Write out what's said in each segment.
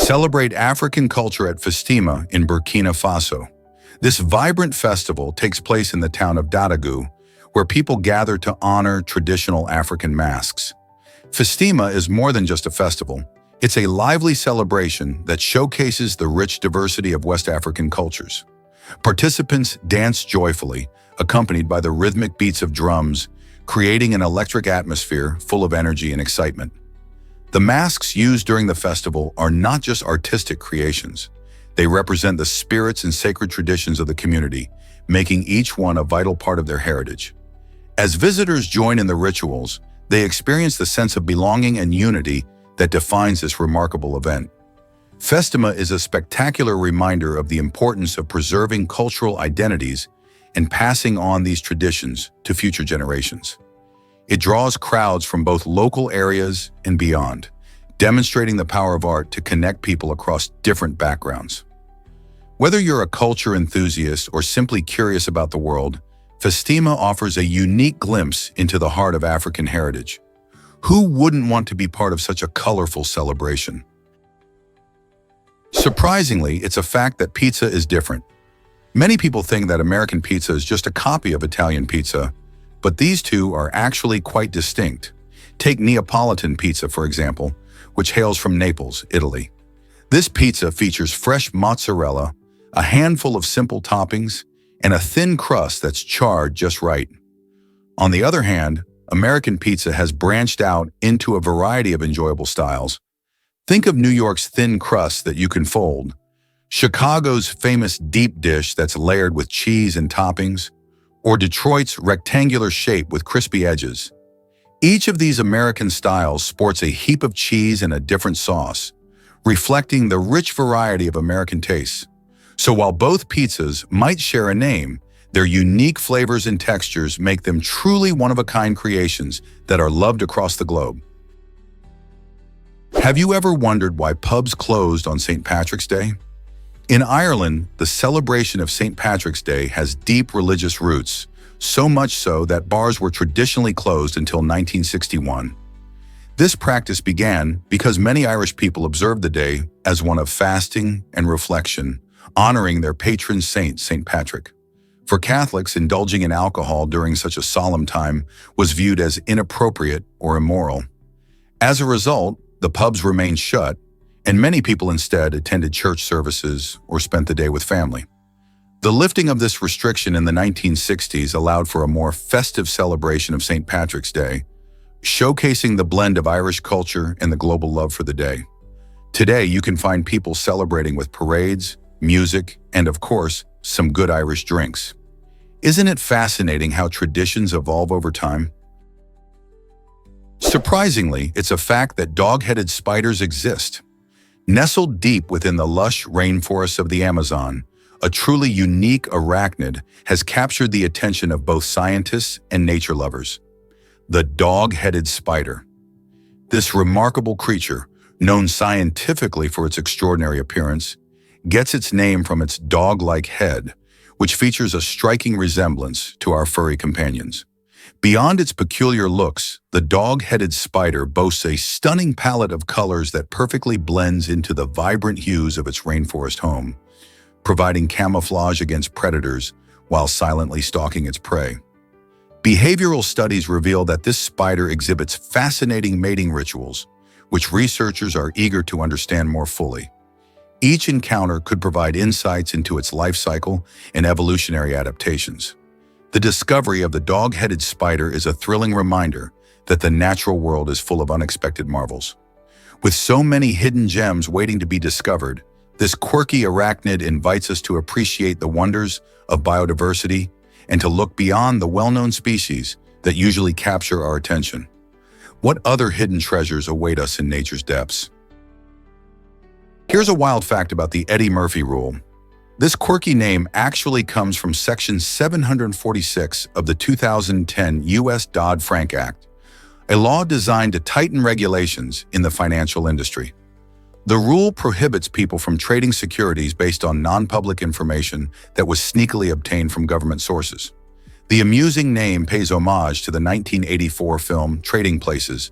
Celebrate African culture at Festima in Burkina Faso. This vibrant festival takes place in the town of Dadagu, where people gather to honor traditional African masks. Festima is more than just a festival. It's a lively celebration that showcases the rich diversity of West African cultures. Participants dance joyfully, accompanied by the rhythmic beats of drums, creating an electric atmosphere full of energy and excitement. The masks used during the festival are not just artistic creations. They represent the spirits and sacred traditions of the community, making each one a vital part of their heritage. As visitors join in the rituals, they experience the sense of belonging and unity that defines this remarkable event. Festima is a spectacular reminder of the importance of preserving cultural identities and passing on these traditions to future generations. It draws crowds from both local areas and beyond, demonstrating the power of art to connect people across different backgrounds. Whether you're a culture enthusiast or simply curious about the world, Festima offers a unique glimpse into the heart of African heritage. Who wouldn't want to be part of such a colorful celebration? Surprisingly, it's a fact that pizza is different. Many people think that American pizza is just a copy of Italian pizza, but these two are actually quite distinct. Take Neapolitan pizza, for example, which hails from Naples, Italy. This pizza features fresh mozzarella, a handful of simple toppings, and a thin crust that's charred just right. On the other hand, American pizza has branched out into a variety of enjoyable styles. Think of New York's thin crust that you can fold, Chicago's famous deep dish that's layered with cheese and toppings, or Detroit's rectangular shape with crispy edges. Each of these American styles sports a heap of cheese and a different sauce, reflecting the rich variety of American tastes. So while both pizzas might share a name, their unique flavors and textures make them truly one-of-a-kind creations that are loved across the globe. Have you ever wondered why pubs closed on St. Patrick's Day? In Ireland, the celebration of St. Patrick's Day has deep religious roots, so much so that bars were traditionally closed until 1961. This practice began because many Irish people observed the day as one of fasting and reflection, honoring their patron saint, St. Patrick. For Catholics, indulging in alcohol during such a solemn time was viewed as inappropriate or immoral. As a result, the pubs remained shut, and many people instead attended church services or spent the day with family. The lifting of this restriction in the 1960s allowed for a more festive celebration of St. Patrick's Day, showcasing the blend of Irish culture and the global love for the day. Today, you can find people celebrating with parades, music, and of course, some good Irish drinks. Isn't it fascinating how traditions evolve over time? Surprisingly, it's a fact that dog-headed spiders exist. Nestled deep within the lush rainforests of the Amazon, a truly unique arachnid has captured the attention of both scientists and nature lovers. The dog-headed spider. This remarkable creature, known scientifically for its extraordinary appearance, gets its name from its dog-like head, which features a striking resemblance to our furry companions. Beyond its peculiar looks, the dog-headed spider boasts a stunning palette of colors that perfectly blends into the vibrant hues of its rainforest home, providing camouflage against predators while silently stalking its prey. Behavioral studies reveal that this spider exhibits fascinating mating rituals, which researchers are eager to understand more fully. Each encounter could provide insights into its life cycle and evolutionary adaptations. The discovery of the dog-headed spider is a thrilling reminder that the natural world is full of unexpected marvels. With so many hidden gems waiting to be discovered, this quirky arachnid invites us to appreciate the wonders of biodiversity and to look beyond the well-known species that usually capture our attention. What other hidden treasures await us in nature's depths? Here's a wild fact about the Eddie Murphy rule. This quirky name actually comes from Section 746 of the 2010 U.S. Dodd-Frank Act, a law designed to tighten regulations in the financial industry. The rule prohibits people from trading securities based on non-public information that was sneakily obtained from government sources. The amusing name pays homage to the 1984 film Trading Places,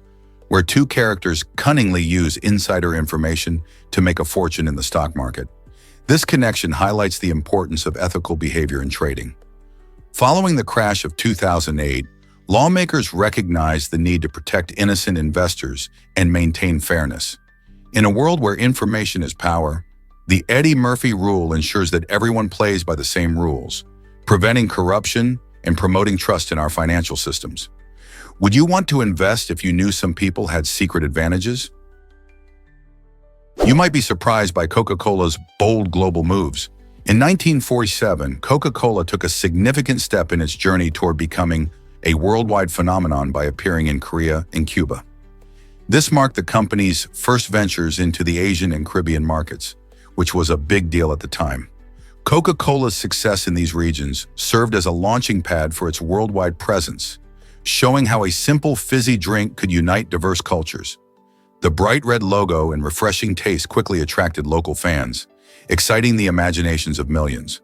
where two characters cunningly use insider information to make a fortune in the stock market. This connection highlights the importance of ethical behavior in trading. Following the crash of 2008, lawmakers recognized the need to protect innocent investors and maintain fairness. In a world where information is power, the Eddie Murphy rule ensures that everyone plays by the same rules, preventing corruption and promoting trust in our financial systems. Would you want to invest if you knew some people had secret advantages? You might be surprised by Coca-Cola's bold global moves. In 1947, Coca-Cola took a significant step in its journey toward becoming a worldwide phenomenon by appearing in Korea and Cuba. This marked the company's first ventures into the Asian and Caribbean markets, which was a big deal at the time. Coca-Cola's success in these regions served as a launching pad for its worldwide presence, showing how a simple fizzy drink could unite diverse cultures. The bright red logo and refreshing taste quickly attracted local fans, exciting the imaginations of millions.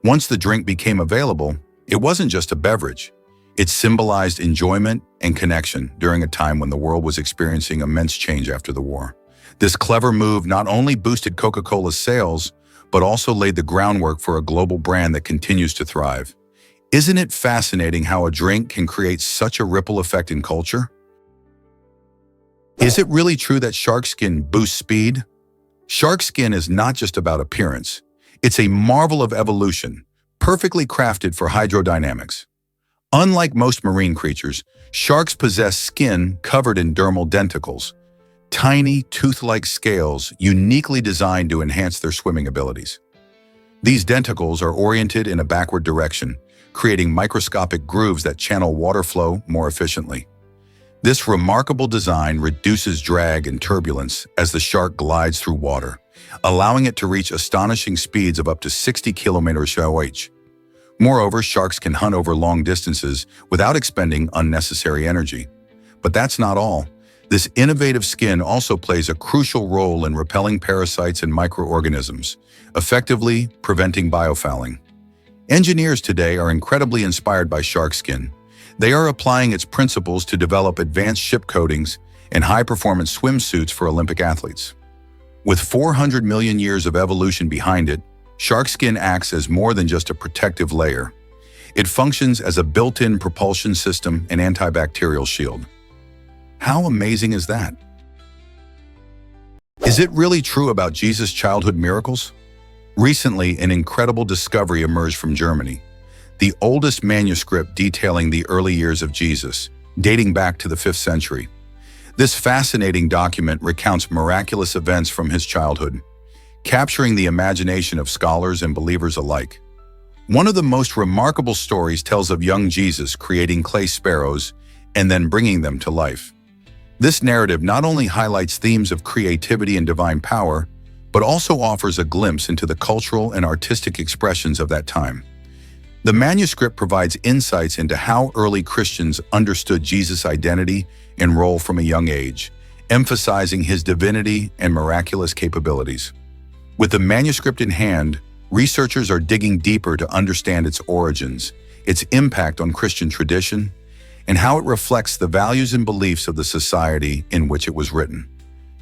Once the drink became available, it wasn't just a beverage. It symbolized enjoyment and connection during a time when the world was experiencing immense change after the war. This clever move not only boosted Coca-Cola's sales, but also laid the groundwork for a global brand that continues to thrive. Isn't it fascinating how a drink can create such a ripple effect in culture? Is it really true that shark skin boosts speed? Shark skin is not just about appearance. It's a marvel of evolution, perfectly crafted for hydrodynamics. Unlike most marine creatures, sharks possess skin covered in dermal denticles, tiny, tooth-like scales uniquely designed to enhance their swimming abilities. These denticles are oriented in a backward direction, creating microscopic grooves that channel water flow more efficiently. This remarkable design reduces drag and turbulence as the shark glides through water, allowing it to reach astonishing speeds of up to 60 km/h. Moreover, sharks can hunt over long distances without expending unnecessary energy. But that's not all. This innovative skin also plays a crucial role in repelling parasites and microorganisms, effectively preventing biofouling. Engineers today are incredibly inspired by shark skin. They are applying its principles to develop advanced ship coatings and high-performance swimsuits for Olympic athletes. With 400 million years of evolution behind it, shark skin acts as more than just a protective layer. It functions as a built-in propulsion system and antibacterial shield. How amazing is that? Is it really true about Jesus' childhood miracles? Recently, an incredible discovery emerged from Germany. The oldest manuscript detailing the early years of Jesus, dating back to the 5th century. This fascinating document recounts miraculous events from his childhood, capturing the imagination of scholars and believers alike. One of the most remarkable stories tells of young Jesus creating clay sparrows and then bringing them to life. This narrative not only highlights themes of creativity and divine power, but also offers a glimpse into the cultural and artistic expressions of that time. The manuscript provides insights into how early Christians understood Jesus' identity and role from a young age, emphasizing his divinity and miraculous capabilities. With the manuscript in hand, researchers are digging deeper to understand its origins, its impact on Christian tradition, and how it reflects the values and beliefs of the society in which it was written.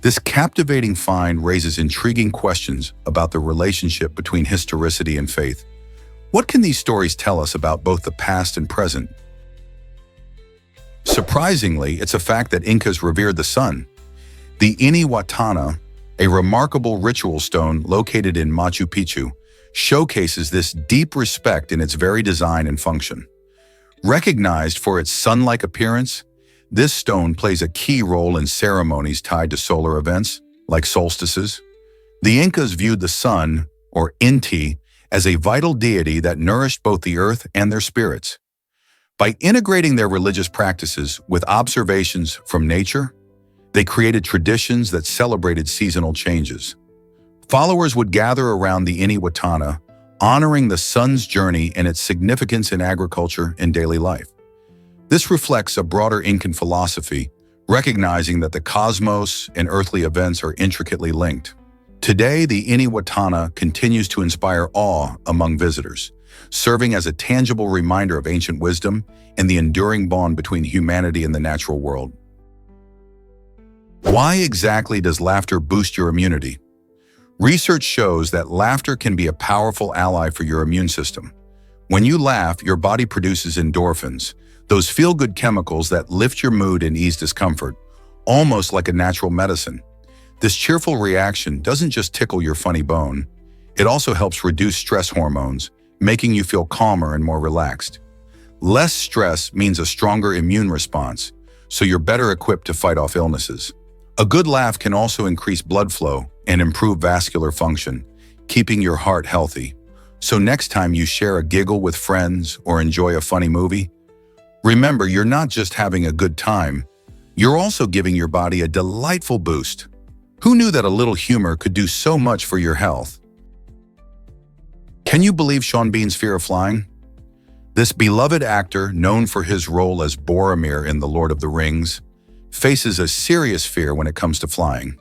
This captivating find raises intriguing questions about the relationship between historicity and faith. What can these stories tell us about both the past and present? Surprisingly, it's a fact that Incas revered the sun. The Iniwatana, a remarkable ritual stone located in Machu Picchu, showcases this deep respect in its very design and function. Recognized for its sun-like appearance, this stone plays a key role in ceremonies tied to solar events, like solstices. The Incas viewed the sun, or Inti, as a vital deity that nourished both the earth and their spirits. By integrating their religious practices with observations from nature, they created traditions that celebrated seasonal changes. Followers would gather around the Iniwatana, honoring the sun's journey and its significance in agriculture and daily life. This reflects a broader Incan philosophy, recognizing that the cosmos and earthly events are intricately linked. Today, the Iniwatana continues to inspire awe among visitors, serving as a tangible reminder of ancient wisdom and the enduring bond between humanity and the natural world. Why exactly does laughter boost your immunity? Research shows that laughter can be a powerful ally for your immune system. When you laugh, your body produces endorphins, those feel-good chemicals that lift your mood and ease discomfort, almost like a natural medicine. This cheerful reaction doesn't just tickle your funny bone, it also helps reduce stress hormones, making you feel calmer and more relaxed. Less stress means a stronger immune response, so you're better equipped to fight off illnesses. A good laugh can also increase blood flow and improve vascular function, keeping your heart healthy. So next time you share a giggle with friends or enjoy a funny movie, remember you're not just having a good time, you're also giving your body a delightful boost. Who knew that a little humor could do so much for your health? Can you believe Sean Bean's fear of flying? This beloved actor, known for his role as Boromir in The Lord of the Rings, faces a serious fear when it comes to flying.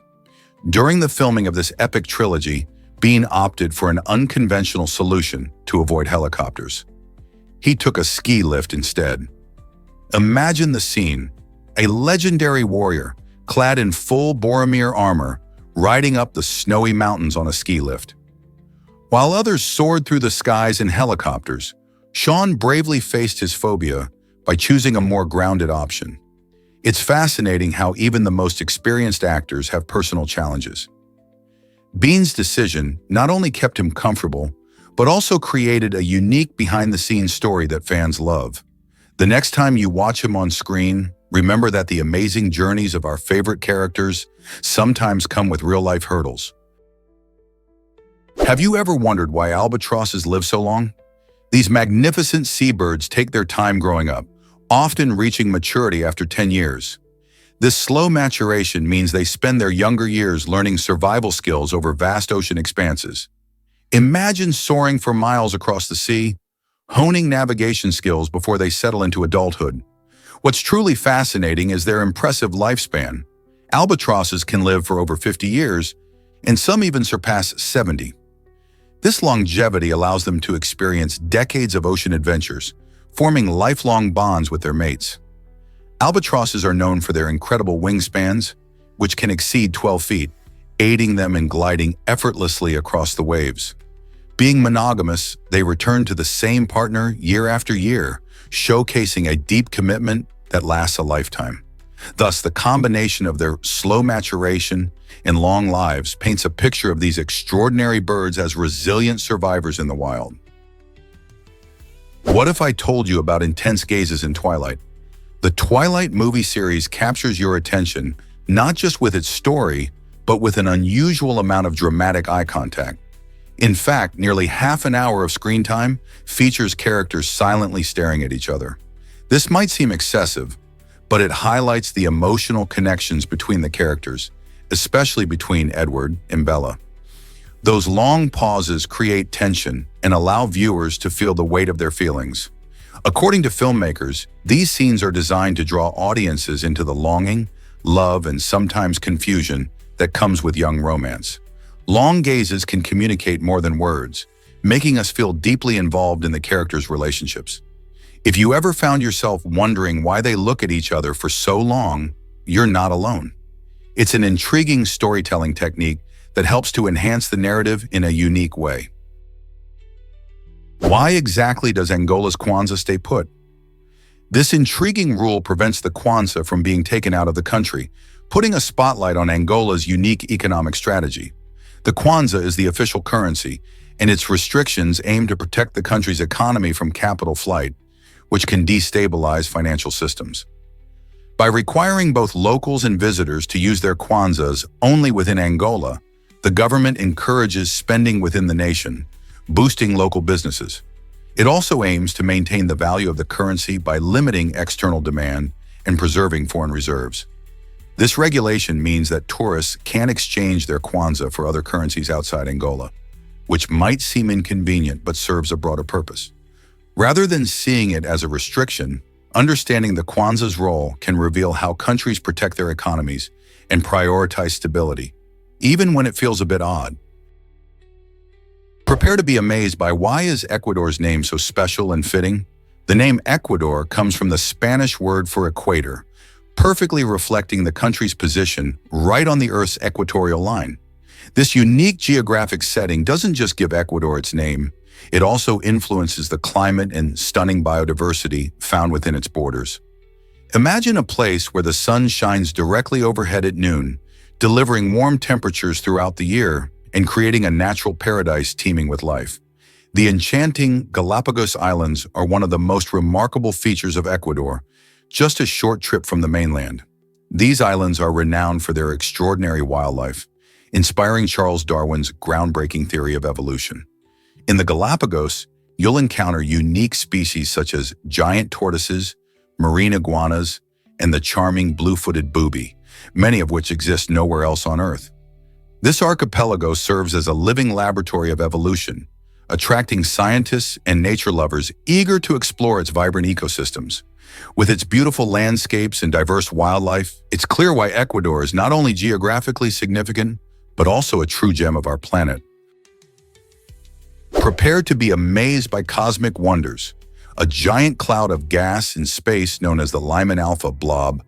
During the filming of this epic trilogy, Bean opted for an unconventional solution to avoid helicopters. He took a ski lift instead. Imagine the scene, a legendary warrior, clad in full Boromir armor, riding up the snowy mountains on a ski lift. While others soared through the skies in helicopters, Sean bravely faced his phobia by choosing a more grounded option. It's fascinating how even the most experienced actors have personal challenges. Bean's decision not only kept him comfortable, but also created a unique behind-the-scenes story that fans love. The next time you watch him on screen, remember that the amazing journeys of our favorite characters sometimes come with real-life hurdles. Have you ever wondered why albatrosses live so long? These magnificent seabirds take their time growing up, often reaching maturity after 10 years. This slow maturation means they spend their younger years learning survival skills over vast ocean expanses. Imagine soaring for miles across the sea, honing navigation skills before they settle into adulthood. What's truly fascinating is their impressive lifespan. Albatrosses can live for over 50 years, and some even surpass 70. This longevity allows them to experience decades of ocean adventures, forming lifelong bonds with their mates. Albatrosses are known for their incredible wingspans, which can exceed 12 feet, aiding them in gliding effortlessly across the waves. Being monogamous, they return to the same partner year after year, showcasing a deep commitment that lasts a lifetime. Thus, the combination of their slow maturation and long lives paints a picture of these extraordinary birds as resilient survivors in the wild. What if I told you about intense gazes in Twilight? The Twilight movie series captures your attention not just with its story, but with an unusual amount of dramatic eye contact. In fact, nearly half an hour of screen time features characters silently staring at each other. This might seem excessive, but it highlights the emotional connections between the characters, especially between Edward and Bella. Those long pauses create tension and allow viewers to feel the weight of their feelings. According to filmmakers, these scenes are designed to draw audiences into the longing, love, and sometimes confusion that comes with young romance. Long gazes can communicate more than words, making us feel deeply involved in the characters' relationships. If you ever found yourself wondering why they look at each other for so long, you're not alone. It's an intriguing storytelling technique that helps to enhance the narrative in a unique way. Why exactly does Angola's Kwanzaa stay put? This intriguing rule prevents the Kwanzaa from being taken out of the country, putting a spotlight on Angola's unique economic strategy. The Kwanzaa is the official currency, and its restrictions aim to protect the country's economy from capital flight, which can destabilize financial systems. By requiring both locals and visitors to use their Kwanzaas only within Angola, the government encourages spending within the nation, boosting local businesses. It also aims to maintain the value of the currency by limiting external demand and preserving foreign reserves. This regulation means that tourists can't exchange their Kwanzaa for other currencies outside Angola, which might seem inconvenient but serves a broader purpose. Rather than seeing it as a restriction, understanding the Kwanzaa's role can reveal how countries protect their economies and prioritize stability, even when it feels a bit odd. Prepare to be amazed by why is Ecuador's name so special and fitting? The name Ecuador comes from the Spanish word for equator, perfectly reflecting the country's position right on the Earth's equatorial line. This unique geographic setting doesn't just give Ecuador its name, it also influences the climate and stunning biodiversity found within its borders. Imagine a place where the sun shines directly overhead at noon, delivering warm temperatures throughout the year and creating a natural paradise teeming with life. The enchanting Galapagos Islands are one of the most remarkable features of Ecuador, just a short trip from the mainland. These islands are renowned for their extraordinary wildlife, inspiring Charles Darwin's groundbreaking theory of evolution. In the Galapagos, you'll encounter unique species such as giant tortoises, marine iguanas, and the charming blue-footed booby, many of which exist nowhere else on Earth. This archipelago serves as a living laboratory of evolution, attracting scientists and nature lovers eager to explore its vibrant ecosystems. With its beautiful landscapes and diverse wildlife, it's clear why Ecuador is not only geographically significant, but also a true gem of our planet. Prepare to be amazed by cosmic wonders. A giant cloud of gas in space known as the Lyman Alpha blob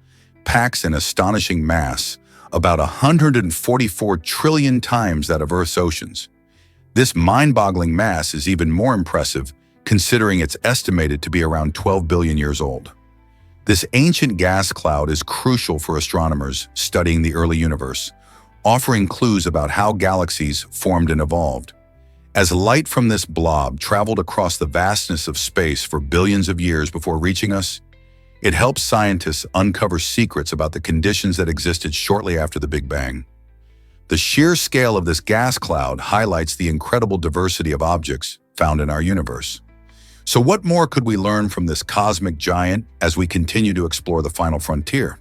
packs an astonishing mass, about 144 trillion times that of Earth's oceans. This mind-boggling mass is even more impressive considering it's estimated to be around 12 billion years old. This ancient gas cloud is crucial for astronomers studying the early universe, offering clues about how galaxies formed and evolved. As light from this blob traveled across the vastness of space for billions of years before reaching us, it helps scientists uncover secrets about the conditions that existed shortly after the Big Bang. The sheer scale of this gas cloud highlights the incredible diversity of objects found in our universe. So what more could we learn from this cosmic giant as we continue to explore the final frontier?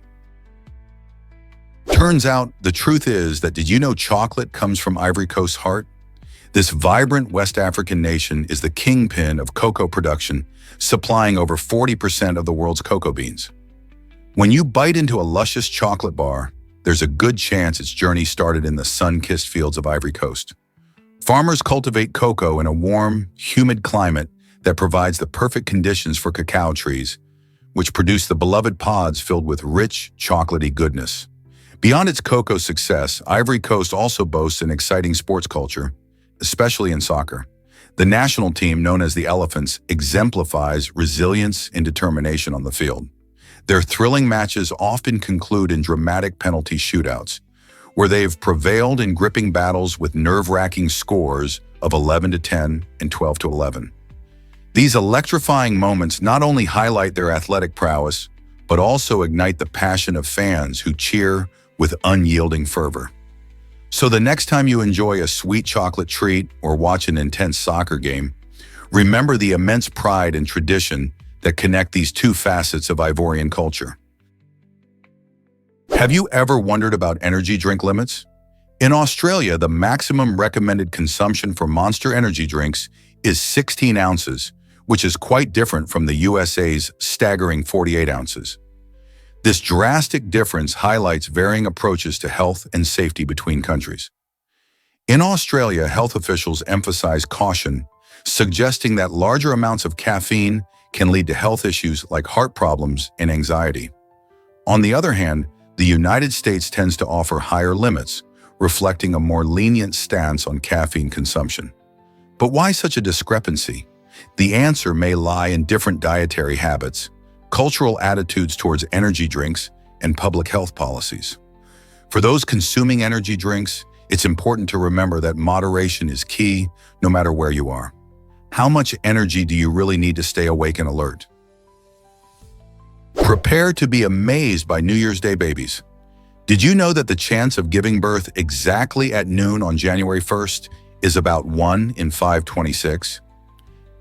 Turns out, the truth is that did you know chocolate comes from Ivory Coast's heart? This vibrant West African nation is the kingpin of cocoa production, supplying over 40% of the world's cocoa beans. When you bite into a luscious chocolate bar, there's a good chance its journey started in the sun-kissed fields of Ivory Coast. Farmers cultivate cocoa in a warm, humid climate that provides the perfect conditions for cacao trees, which produce the beloved pods filled with rich, chocolatey goodness. Beyond its cocoa success, Ivory Coast also boasts an exciting sports culture, especially in soccer. The national team, known as the Elephants, exemplifies resilience and determination on the field. Their thrilling matches often conclude in dramatic penalty shootouts, where they've prevailed in gripping battles with nerve-wracking scores of 11-10 and 12-11. These electrifying moments not only highlight their athletic prowess, but also ignite the passion of fans who cheer with unyielding fervor. So the next time you enjoy a sweet chocolate treat or watch an intense soccer game, remember the immense pride and tradition that connect these two facets of Ivorian culture. Have you ever wondered about energy drink limits? In Australia, the maximum recommended consumption for Monster energy drinks is 16 ounces, which is quite different from the USA's staggering 48 ounces. This drastic difference highlights varying approaches to health and safety between countries. In Australia, health officials emphasize caution, suggesting that larger amounts of caffeine can lead to health issues like heart problems and anxiety. On the other hand, the United States tends to offer higher limits, reflecting a more lenient stance on caffeine consumption. But why such a discrepancy? The answer may lie in different dietary habits, cultural attitudes towards energy drinks, and public health policies. For those consuming energy drinks, it's important to remember that moderation is key no matter where you are. How much energy do you really need to stay awake and alert? Prepare to be amazed by New Year's Day babies. Did you know that the chance of giving birth exactly at noon on January 1st is about 1 in 526?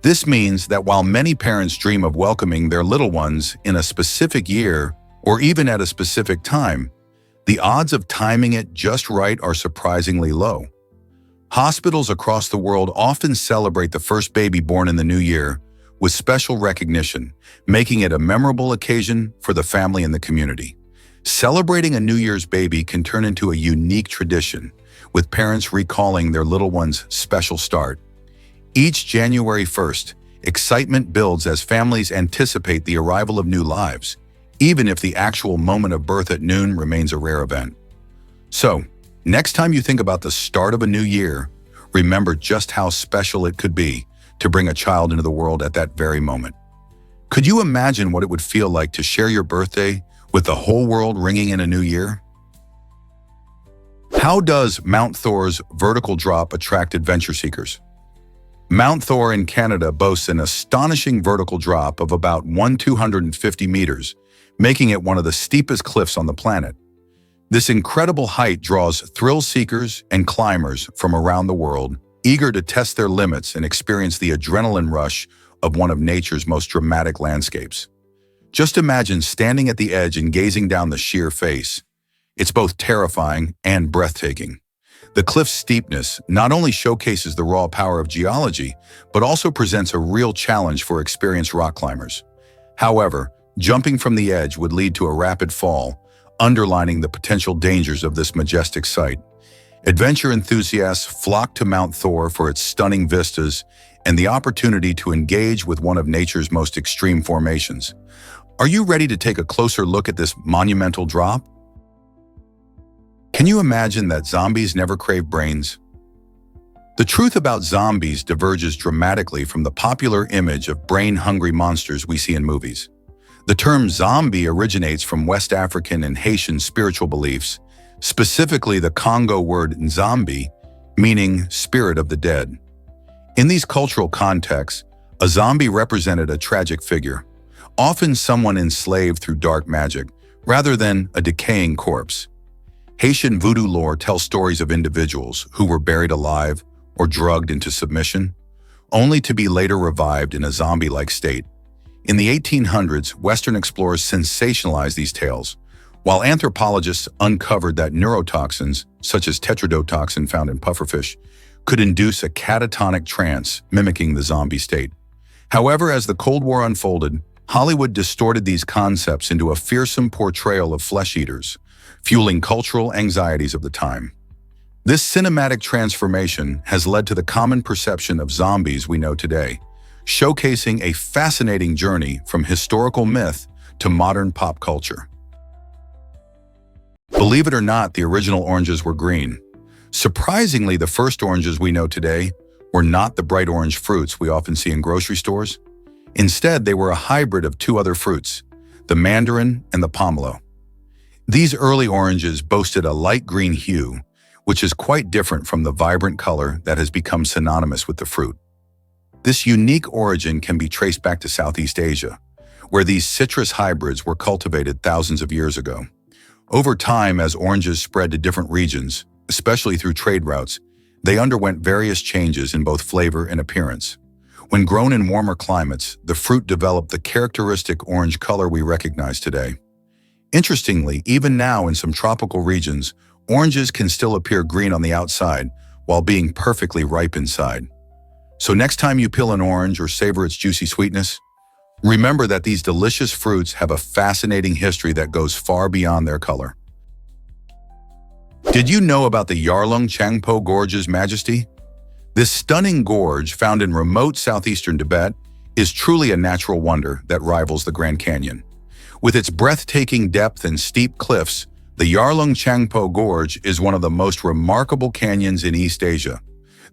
This means that while many parents dream of welcoming their little ones in a specific year or even at a specific time, the odds of timing it just right are surprisingly low. Hospitals across the world often celebrate the first baby born in the new year with special recognition, making it a memorable occasion for the family and the community. Celebrating a New Year's baby can turn into a unique tradition, with parents recalling their little one's special start. Each January 1st, excitement builds as families anticipate the arrival of new lives, even if the actual moment of birth at noon remains a rare event. So, next time you think about the start of a new year, remember just how special it could be to bring a child into the world at that very moment. Could you imagine what it would feel like to share your birthday with the whole world ringing in a new year? How does Mount Thor's vertical drop attract adventure seekers? Mount Thor in Canada boasts an astonishing vertical drop of about 1,250 meters, making it one of the steepest cliffs on the planet. This incredible height draws thrill seekers and climbers from around the world, eager to test their limits and experience the adrenaline rush of one of nature's most dramatic landscapes. Just imagine standing at the edge and gazing down the sheer face. It's both terrifying and breathtaking. The cliff's steepness not only showcases the raw power of geology, but also presents a real challenge for experienced rock climbers. However, jumping from the edge would lead to a rapid fall, underlining the potential dangers of this majestic sight. Adventure enthusiasts flock to Mount Thor for its stunning vistas and the opportunity to engage with one of nature's most extreme formations. Are you ready to take a closer look at this monumental drop? Can you imagine that zombies never crave brains? The truth about zombies diverges dramatically from the popular image of brain-hungry monsters we see in movies. The term zombie originates from West African and Haitian spiritual beliefs, specifically the Congo word nzambi, meaning spirit of the dead. In these cultural contexts, a zombie represented a tragic figure, often someone enslaved through dark magic, rather than a decaying corpse. Haitian voodoo lore tells stories of individuals who were buried alive or drugged into submission, only to be later revived in a zombie-like state. In the 1800s, Western explorers sensationalized these tales, while anthropologists uncovered that neurotoxins, such as tetrodotoxin found in pufferfish, could induce a catatonic trance mimicking the zombie state. However, as the Cold War unfolded, Hollywood distorted these concepts into a fearsome portrayal of flesh-eaters, fueling cultural anxieties of the time. This cinematic transformation has led to the common perception of zombies we know today, showcasing a fascinating journey from historical myth to modern pop culture. Believe it or not, the original oranges were green. Surprisingly, the first oranges we know today were not the bright orange fruits we often see in grocery stores. Instead, they were a hybrid of two other fruits, the mandarin and the pomelo. These early oranges boasted a light green hue, which is quite different from the vibrant color that has become synonymous with the fruit. This unique origin can be traced back to Southeast Asia, where these citrus hybrids were cultivated thousands of years ago. Over time, as oranges spread to different regions, especially through trade routes, they underwent various changes in both flavor and appearance. When grown in warmer climates, the fruit developed the characteristic orange color we recognize today. Interestingly, even now in some tropical regions, oranges can still appear green on the outside while being perfectly ripe inside. So next time you peel an orange or savor its juicy sweetness, remember that these delicious fruits have a fascinating history that goes far beyond their color. Did you know about the Yarlung Changpo Gorge's majesty? This stunning gorge, found in remote southeastern Tibet, is truly a natural wonder that rivals the Grand Canyon. With its breathtaking depth and steep cliffs, the Yarlung Changpo Gorge is one of the most remarkable canyons in East Asia.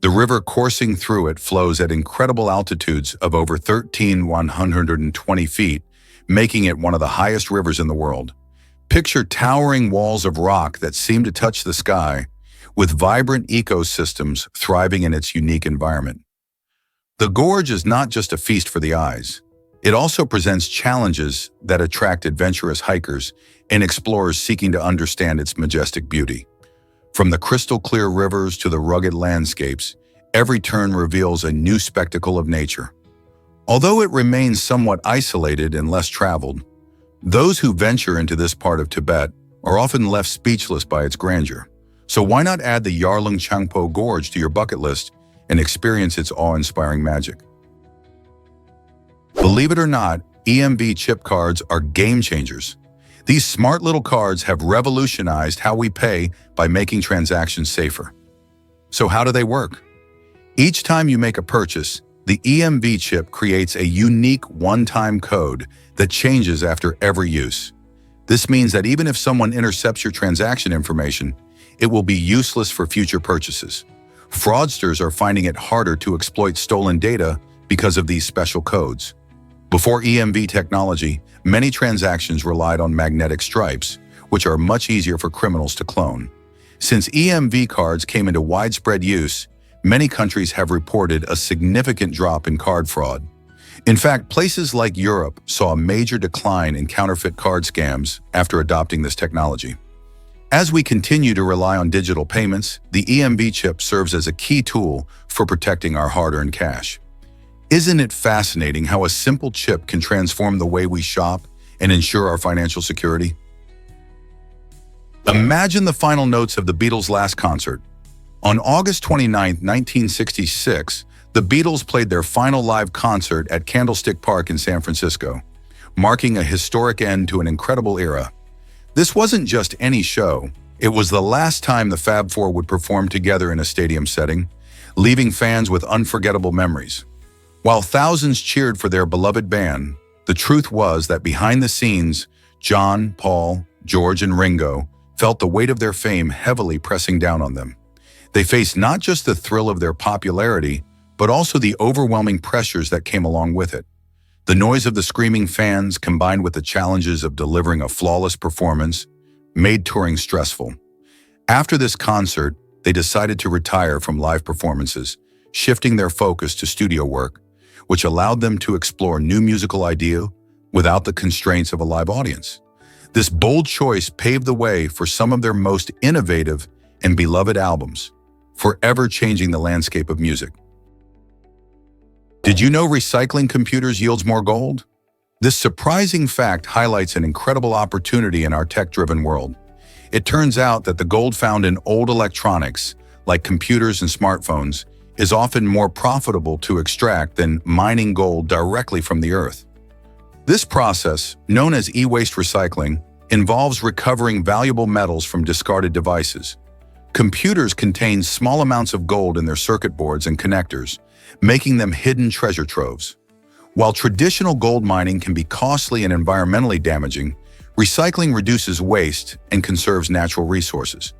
The river coursing through it flows at incredible altitudes of over 13,120 feet, making it one of the highest rivers in the world. Picture towering walls of rock that seem to touch the sky, with vibrant ecosystems thriving in its unique environment. The gorge is not just a feast for the eyes. It also presents challenges that attract adventurous hikers and explorers seeking to understand its majestic beauty. From the crystal-clear rivers to the rugged landscapes, every turn reveals a new spectacle of nature. Although it remains somewhat isolated and less traveled, those who venture into this part of Tibet are often left speechless by its grandeur. So why not add the Yarlung Changpo Gorge to your bucket list and experience its awe-inspiring magic? Believe it or not, EMV chip cards are game changers. These smart little cards have revolutionized how we pay by making transactions safer. So how do they work? Each time you make a purchase, the EMV chip creates a unique one-time code that changes after every use. This means that even if someone intercepts your transaction information, it will be useless for future purchases. Fraudsters are finding it harder to exploit stolen data because of these special codes. Before EMV technology, many transactions relied on magnetic stripes, which are much easier for criminals to clone. Since EMV cards came into widespread use, many countries have reported a significant drop in card fraud. In fact, places like Europe saw a major decline in counterfeit card scams after adopting this technology. As we continue to rely on digital payments, the EMV chip serves as a key tool for protecting our hard-earned cash. Isn't it fascinating how a simple chip can transform the way we shop and ensure our financial security? Imagine the final notes of the Beatles' last concert. On August 29, 1966, the Beatles played their final live concert at Candlestick Park in San Francisco, marking a historic end to an incredible era. This wasn't just any show. It was the last time the Fab Four would perform together in a stadium setting, leaving fans with unforgettable memories. While thousands cheered for their beloved band, the truth was that behind the scenes, John, Paul, George, and Ringo felt the weight of their fame heavily pressing down on them. They faced not just the thrill of their popularity, but also the overwhelming pressures that came along with it. The noise of the screaming fans, combined with the challenges of delivering a flawless performance, made touring stressful. After this concert, they decided to retire from live performances, shifting their focus to studio work, which allowed them to explore new musical ideas without the constraints of a live audience. This bold choice paved the way for some of their most innovative and beloved albums, forever changing the landscape of music. Did you know recycling computers yields more gold? This surprising fact highlights an incredible opportunity in our tech-driven world. It turns out that the gold found in old electronics, like computers and smartphones, is often more profitable to extract than mining gold directly from the earth. This process, known as e-waste recycling, involves recovering valuable metals from discarded devices. Computers contain small amounts of gold in their circuit boards and connectors, making them hidden treasure troves. While traditional gold mining can be costly and environmentally damaging, recycling reduces waste and conserves natural resources.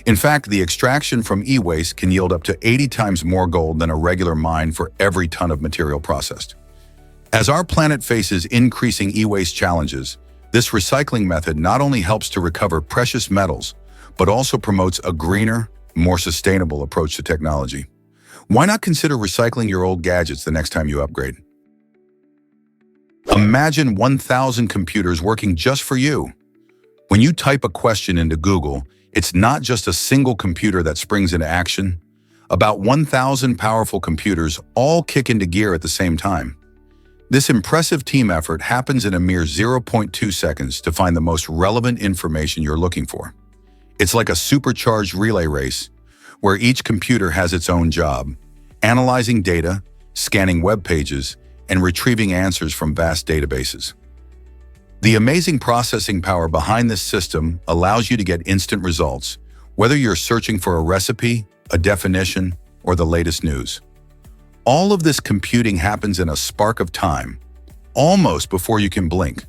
In fact, the extraction from e-waste can yield up to 80 times more gold than a regular mine for every ton of material processed. As our planet faces increasing e-waste challenges, this recycling method not only helps to recover precious metals, but also promotes a greener, more sustainable approach to technology. Why not consider recycling your old gadgets the next time you upgrade? Imagine 1,000 computers working just for you. When you type a question into Google, it's not just a single computer that springs into action. About 1,000 powerful computers all kick into gear at the same time. This impressive team effort happens in a mere 0.2 seconds to find the most relevant information you're looking for. It's like a supercharged relay race, where each computer has its own job, analyzing data, scanning web pages, and retrieving answers from vast databases. The amazing processing power behind this system allows you to get instant results, whether you're searching for a recipe, a definition, or the latest news. All of this computing happens in a spark of time, almost before you can blink.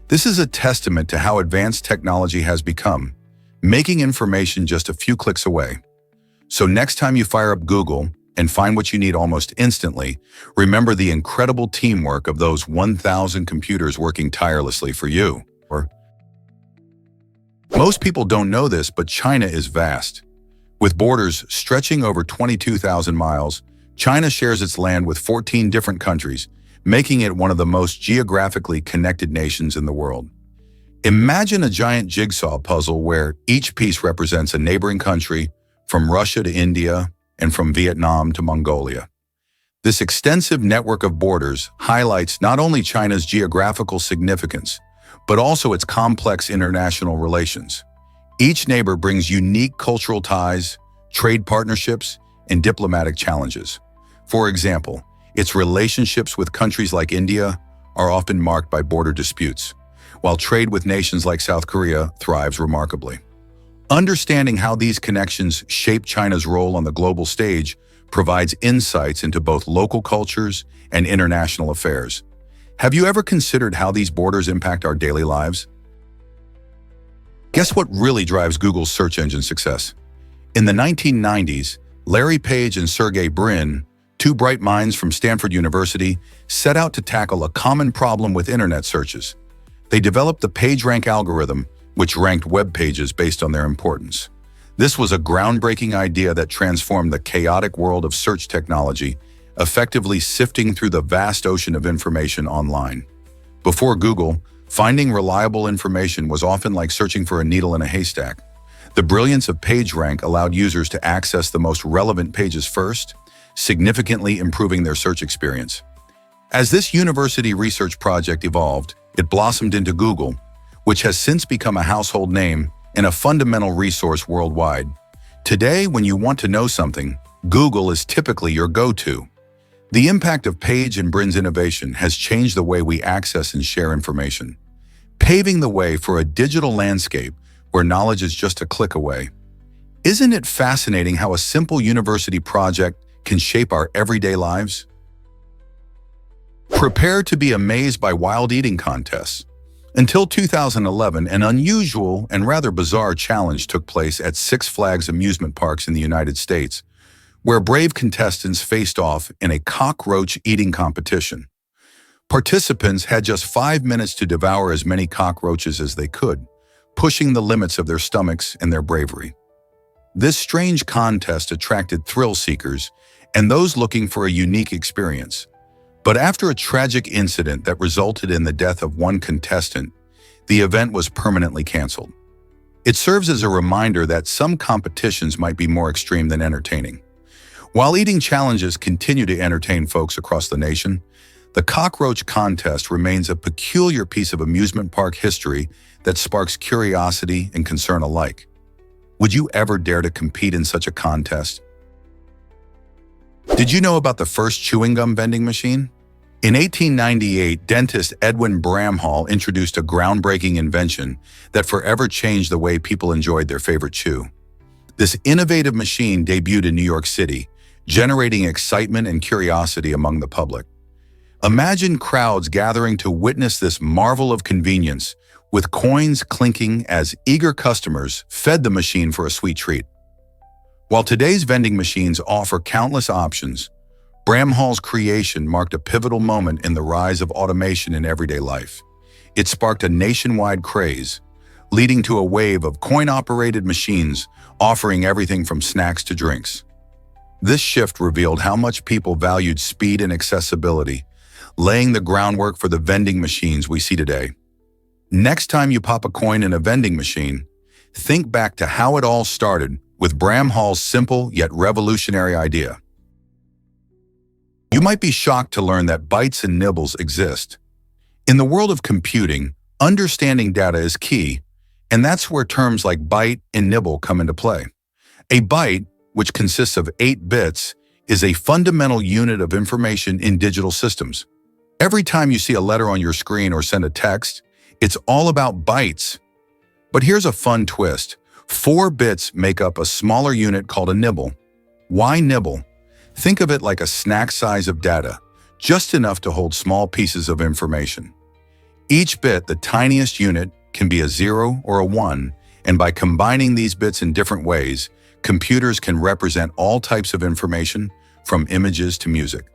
This is a testament to how advanced technology has become, making information just a few clicks away. So next time you fire up Google and find what you need almost instantly, remember the incredible teamwork of those 1,000 computers working tirelessly for you. Most people don't know this, but China is vast. With borders stretching over 22,000 miles, China shares its land with 14 different countries, making it one of the most geographically connected nations in the world. Imagine a giant jigsaw puzzle where each piece represents a neighboring country, from Russia to India and from Vietnam to Mongolia. This extensive network of borders highlights not only China's geographical significance, but also its complex international relations. Each neighbor brings unique cultural ties, trade partnerships, and diplomatic challenges. For example, its relationships with countries like India are often marked by border disputes, while trade with nations like South Korea thrives remarkably. Understanding how these connections shape China's role on the global stage provides insights into both local cultures and international affairs. Have you ever considered how these borders impact our daily lives? Guess what really drives Google's search engine success? In the 1990s, Larry Page and Sergey Brin, two bright minds from Stanford University, set out to tackle a common problem with internet searches. They developed the PageRank algorithm, which ranked web pages based on their importance. This was a groundbreaking idea that transformed the chaotic world of search technology, effectively sifting through the vast ocean of information online. Before Google, finding reliable information was often like searching for a needle in a haystack. The brilliance of PageRank allowed users to access the most relevant pages first, significantly improving their search experience. As this university research project evolved, it blossomed into Google, which has since become a household name and a fundamental resource worldwide. Today, when you want to know something, Google is typically your go-to. The impact of Page and Brin's innovation has changed the way we access and share information, paving the way for a digital landscape where knowledge is just a click away. Isn't it fascinating how a simple university project can shape our everyday lives? Prepare to be amazed by wild eating contests. Until 2011, an unusual and rather bizarre challenge took place at Six Flags amusement parks in the United States, where brave contestants faced off in a cockroach eating competition. Participants had just 5 minutes to devour as many cockroaches as they could, pushing the limits of their stomachs and their bravery. This strange contest attracted thrill seekers and those looking for a unique experience. But after a tragic incident that resulted in the death of one contestant, the event was permanently canceled. It serves as a reminder that some competitions might be more extreme than entertaining. While eating challenges continue to entertain folks across the nation, the cockroach contest remains a peculiar piece of amusement park history that sparks curiosity and concern alike. Would you ever dare to compete in such a contest? Did you know about the first chewing gum vending machine? In 1898, dentist Edwin Bramhall introduced a groundbreaking invention that forever changed the way people enjoyed their favorite chew. This innovative machine debuted in New York City, generating excitement and curiosity among the public. Imagine crowds gathering to witness this marvel of convenience, with coins clinking as eager customers fed the machine for a sweet treat. While today's vending machines offer countless options, Bramhall's creation marked a pivotal moment in the rise of automation in everyday life. It sparked a nationwide craze, leading to a wave of coin-operated machines offering everything from snacks to drinks. This shift revealed how much people valued speed and accessibility, laying the groundwork for the vending machines we see today. Next time you pop a coin in a vending machine, think back to how it all started with Bramhall's simple yet revolutionary idea. You might be shocked to learn that bytes and nibbles exist. In the world of computing, understanding data is key, and that's where terms like byte and nibble come into play. A byte, which consists of 8 bits, is a fundamental unit of information in digital systems. Every time you see a letter on your screen or send a text, it's all about bytes. But here's a fun twist. 4 bits make up a smaller unit called a nibble. Why nibble? Think of it like a snack size of data, just enough to hold small pieces of information. Each bit, the tiniest unit, can be a 0 or a 1, and by combining these bits in different ways, computers can represent all types of information, from images to music.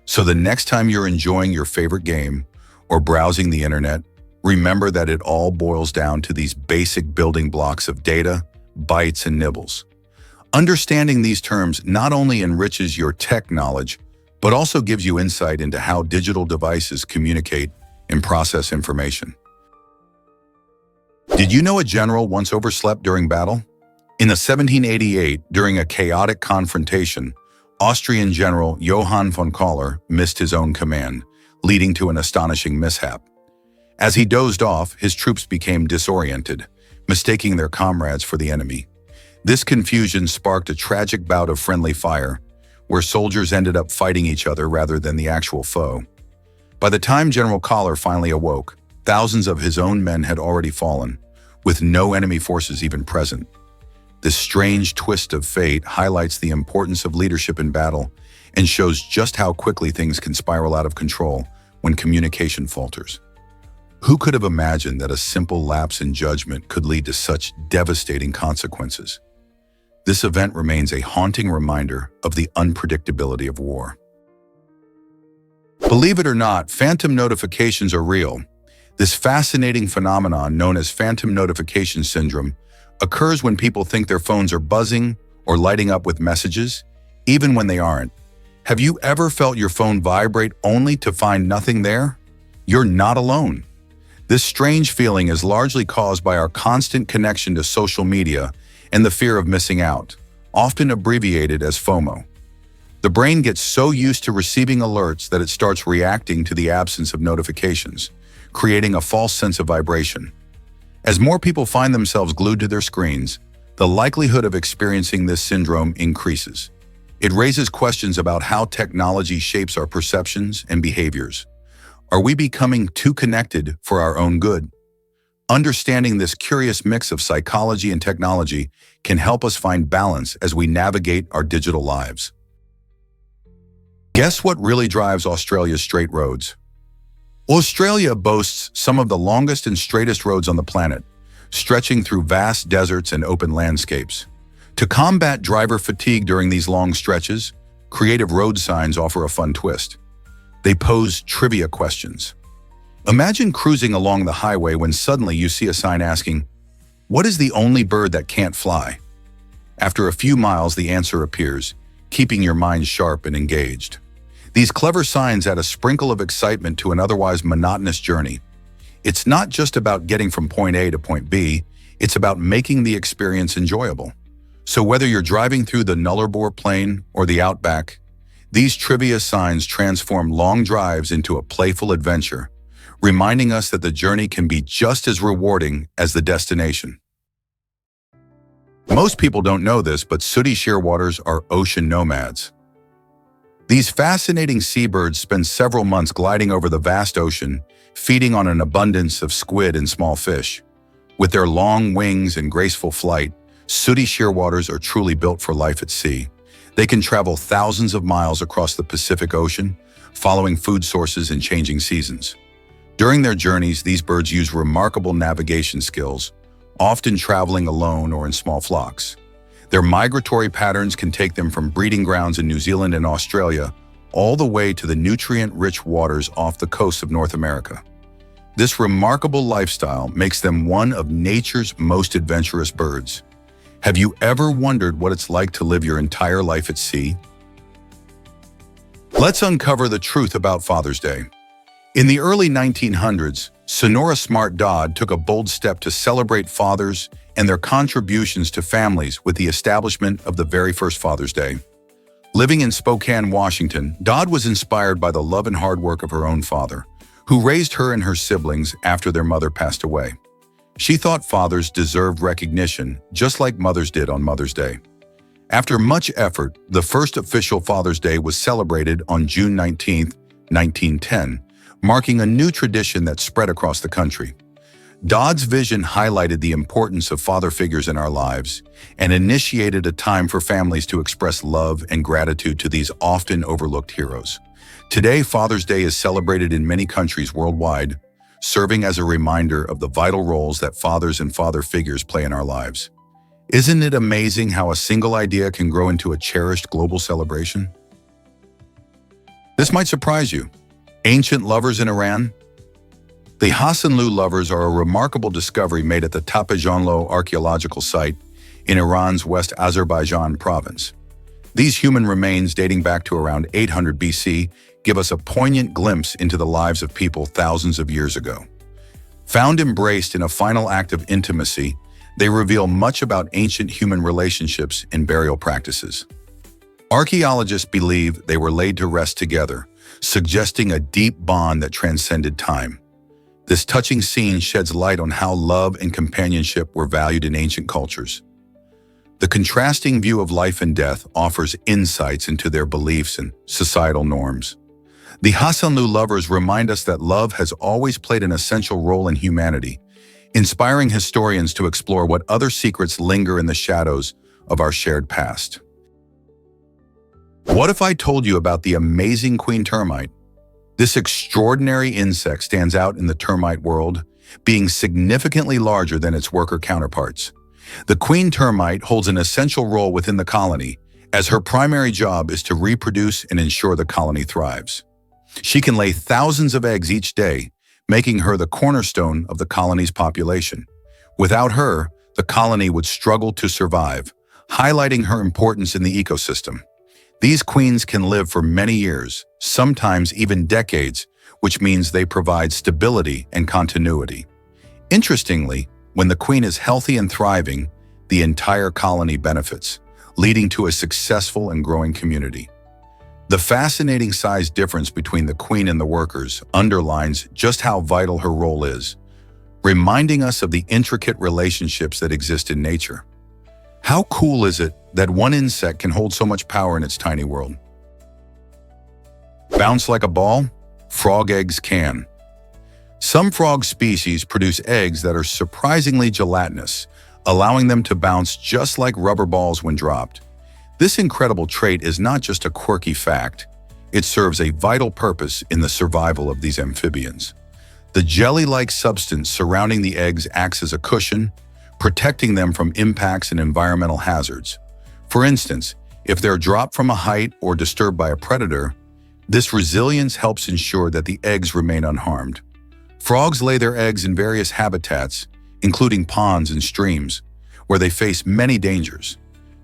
So the next time you're enjoying your favorite game or browsing the internet, remember that it all boils down to these basic building blocks of data, bytes, and nibbles. Understanding these terms not only enriches your tech knowledge, but also gives you insight into how digital devices communicate and process information. Did you know a general once overslept during battle? In 1788, during a chaotic confrontation, Austrian General Johann von Kaller missed his own command, leading to an astonishing mishap. As he dozed off, his troops became disoriented, mistaking their comrades for the enemy. This confusion sparked a tragic bout of friendly fire, where soldiers ended up fighting each other rather than the actual foe. By the time General Kaller finally awoke, thousands of his own men had already fallen, with no enemy forces even present. This strange twist of fate highlights the importance of leadership in battle and shows just how quickly things can spiral out of control when communication falters. Who could have imagined that a simple lapse in judgment could lead to such devastating consequences? This event remains a haunting reminder of the unpredictability of war. Believe it or not, phantom notifications are real. This fascinating phenomenon known as phantom notification syndrome occurs when people think their phones are buzzing or lighting up with messages, even when they aren't. Have you ever felt your phone vibrate only to find nothing there? You're not alone. This strange feeling is largely caused by our constant connection to social media and the fear of missing out, often abbreviated as FOMO. The brain gets so used to receiving alerts that it starts reacting to the absence of notifications, creating a false sense of vibration. As more people find themselves glued to their screens, the likelihood of experiencing this syndrome increases. It raises questions about how technology shapes our perceptions and behaviors. Are we becoming too connected for our own good? Understanding this curious mix of psychology and technology can help us find balance as we navigate our digital lives. Guess what really drives Australia's straight roads? Australia boasts some of the longest and straightest roads on the planet, stretching through vast deserts and open landscapes. To combat driver fatigue during these long stretches, creative road signs offer a fun twist. They pose trivia questions. Imagine cruising along the highway when suddenly you see a sign asking, "What is the only bird that can't fly?" After a few miles, the answer appears, keeping your mind sharp and engaged. These clever signs add a sprinkle of excitement to an otherwise monotonous journey. It's not just about getting from point A to point B, it's about making the experience enjoyable. So whether you're driving through the Nullarbor Plain or the Outback, these trivia signs transform long drives into a playful adventure, reminding us that the journey can be just as rewarding as the destination. Most people don't know this, but sooty shearwaters are ocean nomads. These fascinating seabirds spend several months gliding over the vast ocean, feeding on an abundance of squid and small fish. With their long wings and graceful flight, sooty shearwaters are truly built for life at sea. They can travel thousands of miles across the Pacific Ocean, following food sources and changing seasons. During their journeys, these birds use remarkable navigation skills, often traveling alone or in small flocks. Their migratory patterns can take them from breeding grounds in New Zealand and Australia all the way to the nutrient-rich waters off the coast of North America. This remarkable lifestyle makes them one of nature's most adventurous birds. Have you ever wondered what it's like to live your entire life at sea? Let's uncover the truth about Father's Day. In the early 1900s, Sonora Smart Dodd took a bold step to celebrate fathers and their contributions to families with the establishment of the very first Father's Day. Living in Spokane, Washington, Dodd was inspired by the love and hard work of her own father, who raised her and her siblings after their mother passed away. She thought fathers deserved recognition, just like mothers did on Mother's Day. After much effort, the first official Father's Day was celebrated on June 19, 1910, marking a new tradition that spread across the country. Dodd's vision highlighted the importance of father figures in our lives and initiated a time for families to express love and gratitude to these often overlooked heroes. Today, Father's Day is celebrated in many countries worldwide, serving as a reminder of the vital roles that fathers and father figures play in our lives. Isn't it amazing how a single idea can grow into a cherished global celebration? This might surprise you. Ancient lovers in Iran? The Hassanlu lovers are a remarkable discovery made at the Tapajanlo archaeological site in Iran's West Azerbaijan province. These human remains dating back to around 800 BC give us a poignant glimpse into the lives of people thousands of years ago. Found embraced in a final act of intimacy, they reveal much about ancient human relationships and burial practices. Archaeologists believe they were laid to rest together, suggesting a deep bond that transcended time. This touching scene sheds light on how love and companionship were valued in ancient cultures. The contrasting view of life and death offers insights into their beliefs and societal norms. The Hassanlu lovers remind us that love has always played an essential role in humanity, inspiring historians to explore what other secrets linger in the shadows of our shared past. What if I told you about the amazing queen termite? This extraordinary insect stands out in the termite world, being significantly larger than its worker counterparts. The queen termite holds an essential role within the colony, as her primary job is to reproduce and ensure the colony thrives. She can lay thousands of eggs each day, making her the cornerstone of the colony's population. Without her, the colony would struggle to survive, highlighting her importance in the ecosystem. These queens can live for many years, sometimes even decades, which means they provide stability and continuity. Interestingly, when the queen is healthy and thriving, the entire colony benefits, leading to a successful and growing community. The fascinating size difference between the queen and the workers underlines just how vital her role is, reminding us of the intricate relationships that exist in nature. How cool is it that one insect can hold so much power in its tiny world? Bounce like a ball? Frog eggs can. Some frog species produce eggs that are surprisingly gelatinous, allowing them to bounce just like rubber balls when dropped. This incredible trait is not just a quirky fact, it serves a vital purpose in the survival of these amphibians. The jelly-like substance surrounding the eggs acts as a cushion, protecting them from impacts and environmental hazards. For instance, if they're dropped from a height or disturbed by a predator, this resilience helps ensure that the eggs remain unharmed. Frogs lay their eggs in various habitats, including ponds and streams, where they face many dangers.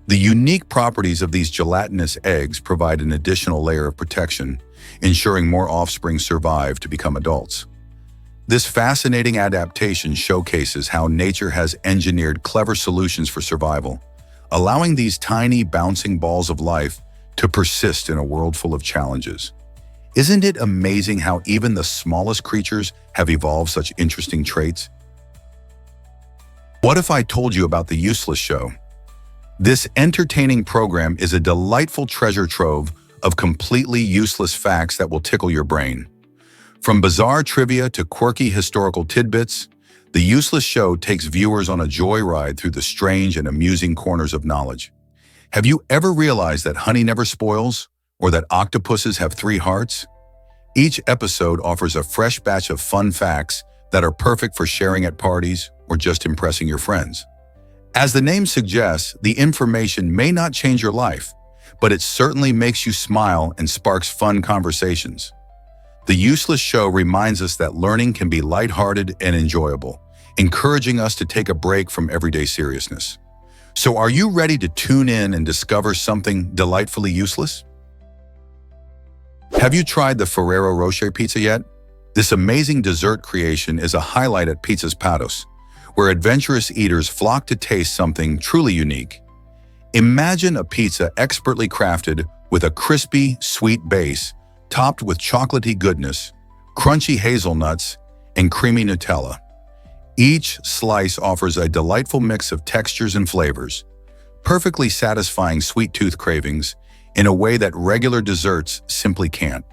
The unique properties of these gelatinous eggs provide an additional layer of protection, ensuring more offspring survive to become adults. This fascinating adaptation showcases how nature has engineered clever solutions for survival, allowing these tiny, bouncing balls of life to persist in a world full of challenges. Isn't it amazing how even the smallest creatures have evolved such interesting traits? What if I told you about the Useless Show? This entertaining program is a delightful treasure trove of completely useless facts that will tickle your brain. From bizarre trivia to quirky historical tidbits, the Useless Show takes viewers on a joyride through the strange and amusing corners of knowledge. Have you ever realized that honey never spoils, or that octopuses have 3 hearts? Each episode offers a fresh batch of fun facts that are perfect for sharing at parties or just impressing your friends. As the name suggests, the information may not change your life, but it certainly makes you smile and sparks fun conversations. The Useless Show reminds us that learning can be lighthearted and enjoyable, encouraging us to take a break from everyday seriousness. So are you ready to tune in and discover something delightfully useless? Have you tried the Ferrero Rocher pizza yet? This amazing dessert creation is a highlight at Pizza's Patos, where adventurous eaters flock to taste something truly unique. Imagine a pizza expertly crafted with a crispy, sweet base, topped with chocolatey goodness, crunchy hazelnuts, and creamy Nutella. Each slice offers a delightful mix of textures and flavors, perfectly satisfying sweet tooth cravings in a way that regular desserts simply can't.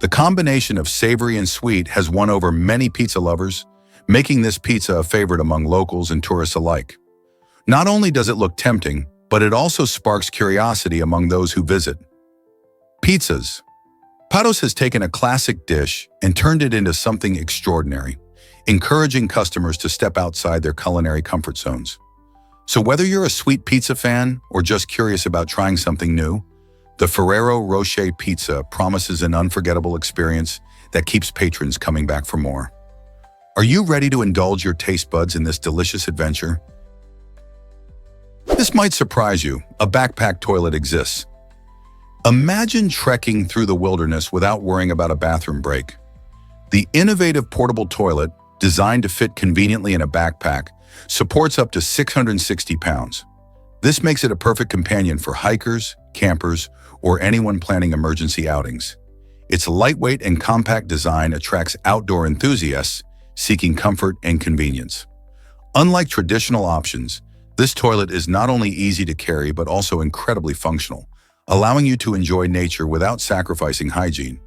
The combination of savory and sweet has won over many pizza lovers, making this pizza a favorite among locals and tourists alike. Not only does it look tempting, but it also sparks curiosity among those who visit. Pizzas. Patos has taken a classic dish and turned it into something extraordinary, encouraging customers to step outside their culinary comfort zones. So whether you're a sweet pizza fan or just curious about trying something new, the Ferrero Rocher pizza promises an unforgettable experience that keeps patrons coming back for more. Are you ready to indulge your taste buds in this delicious adventure? This might surprise you. A backpack toilet exists. Imagine trekking through the wilderness without worrying about a bathroom break. The innovative portable toilet, designed to fit conveniently in a backpack, supports up to 660 pounds. This makes it a perfect companion for hikers, campers, or anyone planning emergency outings. Its lightweight and compact design attracts outdoor enthusiasts seeking comfort and convenience. Unlike traditional options, this toilet is not only easy to carry but also incredibly functional, allowing you to enjoy nature without sacrificing hygiene.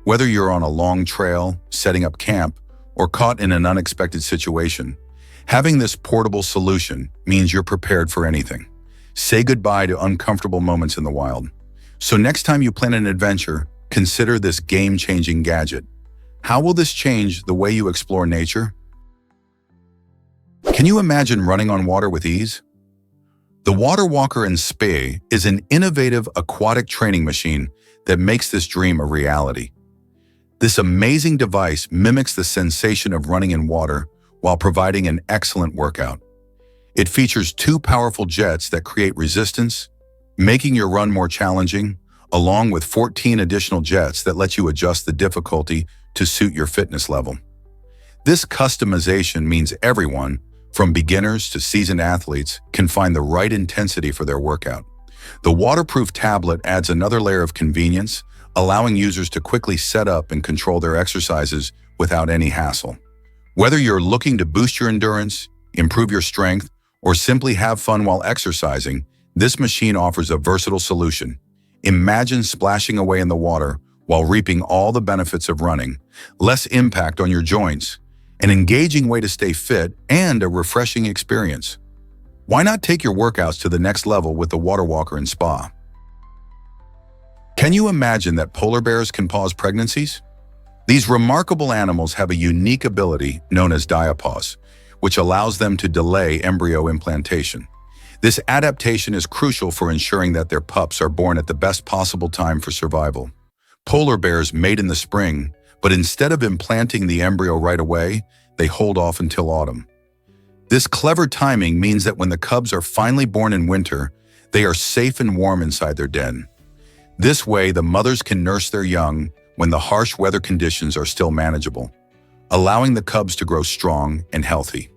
Whether you're on a long trail, setting up camp, or caught in an unexpected situation, having this portable solution means you're prepared for anything. Say goodbye to uncomfortable moments in the wild. So next time you plan an adventure, Consider this game-changing gadget. How will this change the way you explore nature? Can you imagine running on water with ease? The Water Walker in Spee is an innovative aquatic training machine that makes this dream a reality. This amazing device mimics the sensation of running in water while providing an excellent workout. It features two powerful jets that create resistance, making your run more challenging, along with 14 additional jets that let you adjust the difficulty to suit your fitness level. This customization means everyone, from beginners to seasoned athletes, can find the right intensity for their workout. The waterproof tablet adds another layer of convenience, allowing users to quickly set up and control their exercises without any hassle. Whether you're looking to boost your endurance, improve your strength, or simply have fun while exercising, this machine offers a versatile solution. Imagine splashing away in the water while reaping all the benefits of running, less impact on your joints, an engaging way to stay fit, and a refreshing experience. Why not take your workouts to the next level with the Water Walker in Spee? Can you imagine that polar bears can pause pregnancies? These remarkable animals have a unique ability known as diapause, which allows them to delay embryo implantation. This adaptation is crucial for ensuring that their pups are born at the best possible time for survival. Polar bears mate in the spring, but instead of implanting the embryo right away, they hold off until autumn. This clever timing means that when the cubs are finally born in winter, they are safe and warm inside their den. This way, the mothers can nurse their young when the harsh weather conditions are still manageable, allowing the cubs to grow strong and healthy.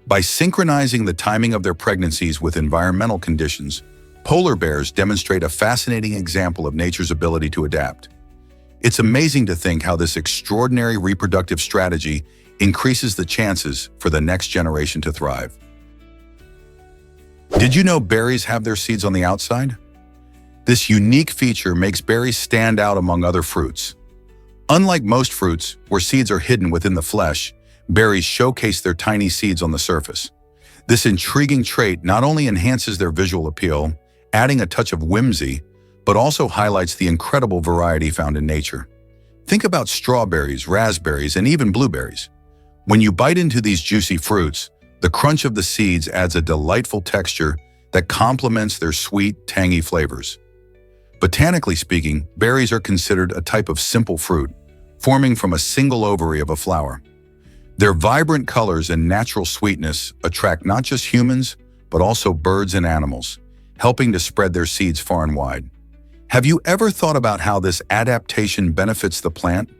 By synchronizing the timing of their pregnancies with environmental conditions, polar bears demonstrate a fascinating example of nature's ability to adapt. It's amazing to think how this extraordinary reproductive strategy increases the chances for the next generation to thrive. Did you know berries have their seeds on the outside? This unique feature makes berries stand out among other fruits. Unlike most fruits, where seeds are hidden within the flesh, berries showcase their tiny seeds on the surface. This intriguing trait not only enhances their visual appeal, adding a touch of whimsy, but also highlights the incredible variety found in nature. Think about strawberries, raspberries, and even blueberries. When you bite into these juicy fruits, the crunch of the seeds adds a delightful texture that complements their sweet, tangy flavors. Botanically speaking, berries are considered a type of simple fruit, forming from a single ovary of a flower. Their vibrant colors and natural sweetness attract not just humans, but also birds and animals, helping to spread their seeds far and wide. Have you ever thought about how this adaptation benefits the plant?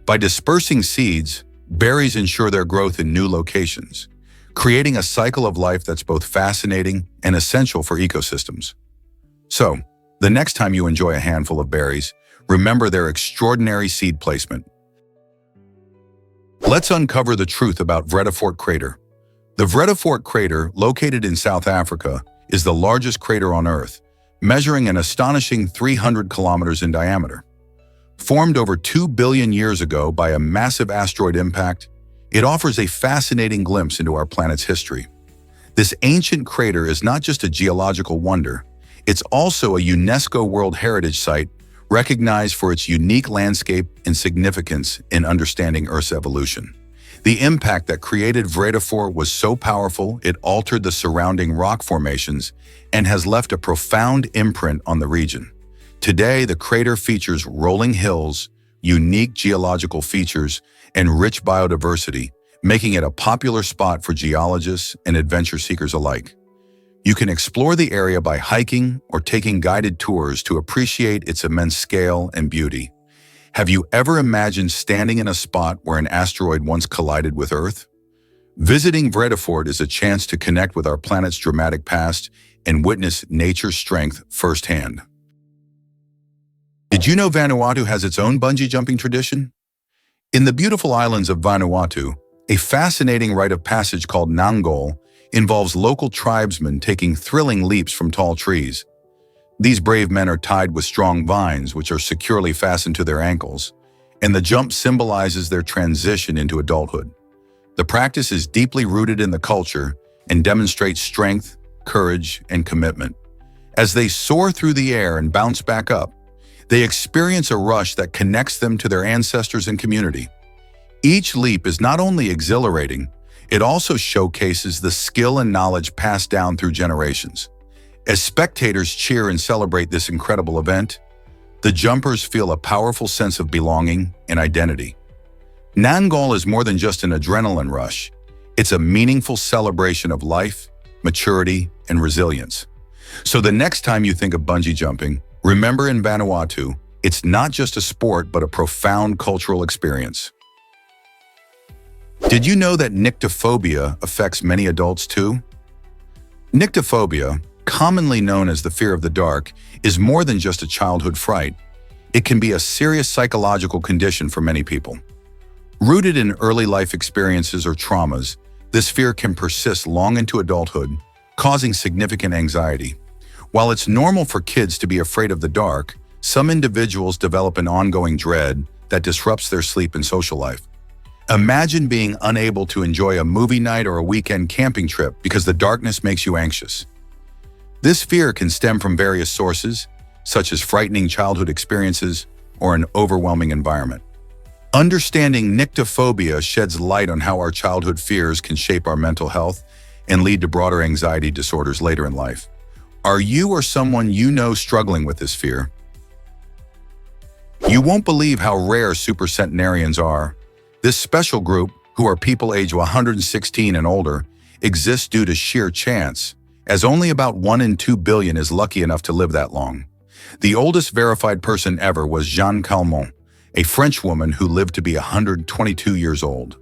By dispersing seeds, berries ensure their growth in new locations, creating a cycle of life that's both fascinating and essential for ecosystems. So, the next time you enjoy a handful of berries, remember their extraordinary seed placement. Let's uncover the truth about Vredefort Crater. The Vredefort Crater, located in South Africa, is the largest crater on Earth, measuring an astonishing 300 kilometers in diameter. Formed over 2 billion years ago by a massive asteroid impact, it offers a fascinating glimpse into our planet's history. This ancient crater is not just a geological wonder, it's also a UNESCO World Heritage Site recognized for its unique landscape and significance in understanding Earth's evolution. The impact that created Vredefort was so powerful it altered the surrounding rock formations and has left a profound imprint on the region. Today, the crater features rolling hills, unique geological features, and rich biodiversity, making it a popular spot for geologists and adventure seekers alike. You can explore the area by hiking or taking guided tours to appreciate its immense scale and beauty. Have you ever imagined standing in a spot where an asteroid once collided with Earth? Visiting Vredefort is a chance to connect with our planet's dramatic past and witness nature's strength firsthand. Did you know Vanuatu has its own bungee jumping tradition? In the beautiful islands of Vanuatu, a fascinating rite of passage called Nanggol involves local tribesmen taking thrilling leaps from tall trees. These brave men are tied with strong vines which are securely fastened to their ankles, and the jump symbolizes their transition into adulthood. The practice is deeply rooted in the culture and demonstrates strength, courage, and commitment. As they soar through the air and bounce back up, They experience a rush that connects them to their ancestors and community. Each leap is not only exhilarating, it also showcases the skill and knowledge passed down through generations. As spectators cheer and celebrate this incredible event, the jumpers feel a powerful sense of belonging and identity. Nangal is more than just an adrenaline rush. It's a meaningful celebration of life, maturity, and resilience. So the next time you think of bungee jumping, remember in Vanuatu, it's not just a sport but a profound cultural experience. Did you know that nyctophobia affects many adults too? Nyctophobia, commonly known as the fear of the dark, is more than just a childhood fright. It can be a serious psychological condition for many people. Rooted in early life experiences or traumas, this fear can persist long into adulthood, causing significant anxiety. While it's normal for kids to be afraid of the dark, some individuals develop an ongoing dread that disrupts their sleep and social life. Imagine being unable to enjoy a movie night or a weekend camping trip because the darkness makes you anxious. This fear can stem from various sources, such as frightening childhood experiences or an overwhelming environment. Understanding nyctophobia sheds light on how our childhood fears can shape our mental health and lead to broader anxiety disorders later in life. Are you or someone you know struggling with this fear? You won't believe how rare supercentenarians are. This special group, who are people age 116 and older, exists due to sheer chance, as only about 1 in 2 billion is lucky enough to live that long. The oldest verified person ever was Jeanne Calment, a French woman who lived to be 122 years old.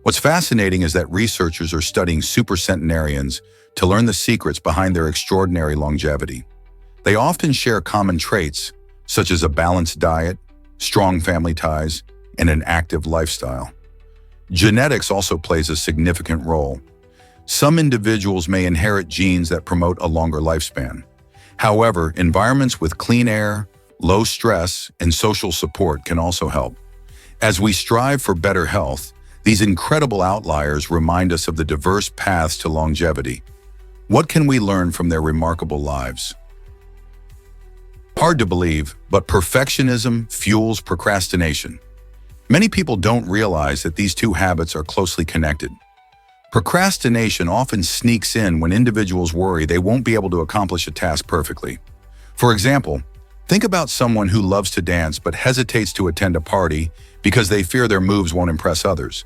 What's fascinating is that researchers are studying supercentenarians to learn the secrets behind their extraordinary longevity. They often share common traits, such as a balanced diet, strong family ties, and an active lifestyle. Genetics also plays a significant role. Some individuals may inherit genes that promote a longer lifespan. However, environments with clean air, low stress, and social support can also help. As we strive for better health, these incredible outliers remind us of the diverse paths to longevity. What can we learn from their remarkable lives? Hard to believe, but perfectionism fuels procrastination. Many people don't realize that these two habits are closely connected. Procrastination often sneaks in when individuals worry they won't be able to accomplish a task perfectly. For example, think about someone who loves to dance but hesitates to attend a party because they fear their moves won't impress others.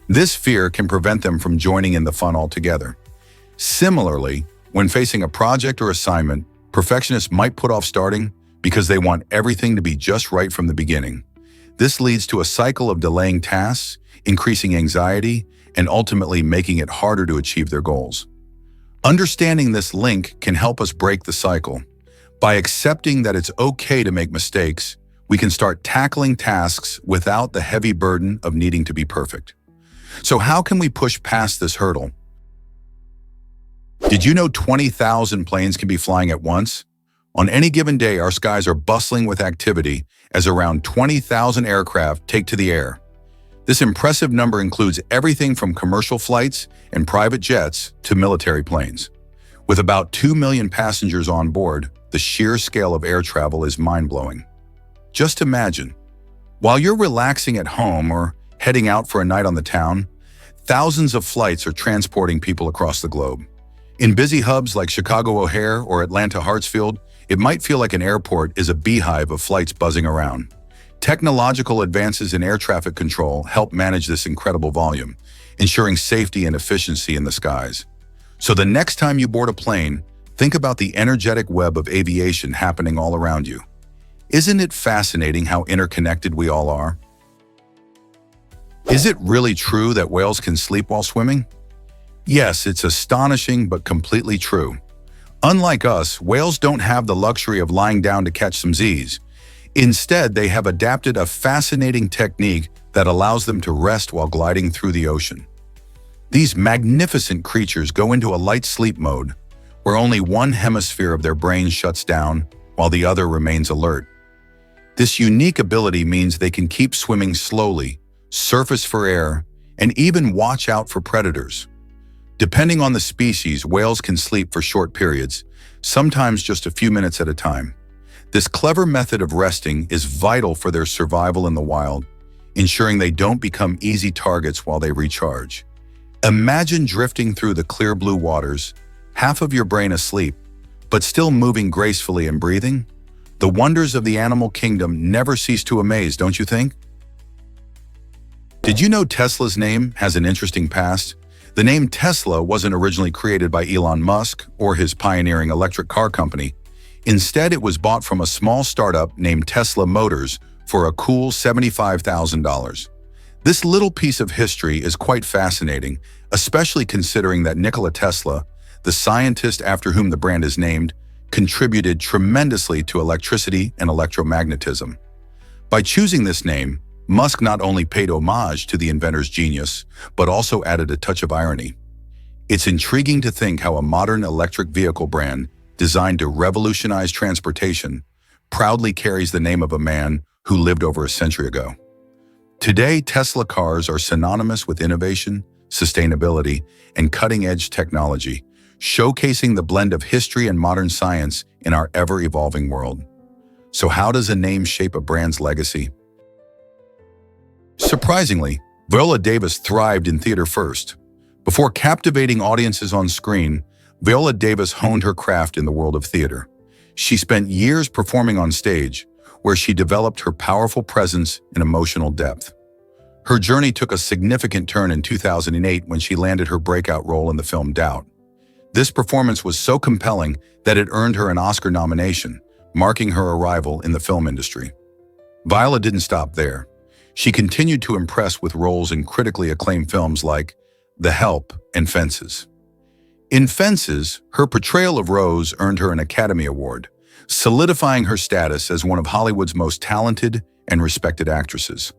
This fear can prevent them from joining in the fun altogether. Similarly, when facing a project or assignment, perfectionists might put off starting because they want everything to be just right from the beginning. This leads to a cycle of delaying tasks, increasing anxiety, and ultimately making it harder to achieve their goals. Understanding this link can help us break the cycle. By accepting that it's okay to make mistakes, we can start tackling tasks without the heavy burden of needing to be perfect. So how can we push past this hurdle? Did you know 20,000 planes can be flying at once? On any given day, our skies are bustling with activity as around 20,000 aircraft take to the air. This impressive number includes everything from commercial flights and private jets to military planes. With about 2 million passengers on board, the sheer scale of air travel is mind-blowing. Just imagine, while you're relaxing at home or heading out for a night on the town, thousands of flights are transporting people across the globe. In busy hubs like Chicago O'Hare or Atlanta Hartsfield, it might feel like an airport is a beehive of flights buzzing around. Technological advances in air traffic control help manage this incredible volume, ensuring safety and efficiency in the skies. So the next time you board a plane, think about the energetic web of aviation happening all around you. Isn't it fascinating how interconnected we all are? Is it really true that whales can sleep while swimming? Yes, it's astonishing but completely true. Unlike us, whales don't have the luxury of lying down to catch some Z's. Instead, they have adapted a fascinating technique that allows them to rest while gliding through the ocean. These magnificent creatures go into a light sleep mode, where only one hemisphere of their brain shuts down while the other remains alert. This unique ability means they can keep swimming slowly, surface for air, and even watch out for predators. Depending on the species, whales can sleep for short periods, sometimes just a few minutes at a time. This clever method of resting is vital for their survival in the wild, ensuring they don't become easy targets while they recharge. Imagine drifting through the clear blue waters, half of your brain asleep, but still moving gracefully and breathing. The wonders of the animal kingdom never cease to amaze, don't you think? Did you know Tesla's name has an interesting past? The name Tesla wasn't originally created by Elon Musk or his pioneering electric car company. Instead, it was bought from a small startup named Tesla Motors for a cool $75,000. This little piece of history is quite fascinating, especially considering that Nikola Tesla, the scientist after whom the brand is named, contributed tremendously to electricity and electromagnetism. By choosing this name, Musk not only paid homage to the inventor's genius, but also added a touch of irony. It's intriguing to think how a modern electric vehicle brand, designed to revolutionize transportation, proudly carries the name of a man who lived over a century ago. Today, Tesla cars are synonymous with innovation, sustainability, and cutting-edge technology, showcasing the blend of history and modern science in our ever-evolving world. So how does a name shape a brand's legacy? Surprisingly, Viola Davis thrived in theater first. Before captivating audiences on screen, Viola Davis honed her craft in the world of theater. She spent years performing on stage, where she developed her powerful presence and emotional depth. Her journey took a significant turn in 2008 when she landed her breakout role in the film Doubt. This performance was so compelling that it earned her an Oscar nomination, marking her arrival in the film industry. Viola didn't stop there. She continued to impress with roles in critically acclaimed films like The Help and Fences. In Fences, her portrayal of Rose earned her an Academy Award, solidifying her status as one of Hollywood's most talented and respected actresses.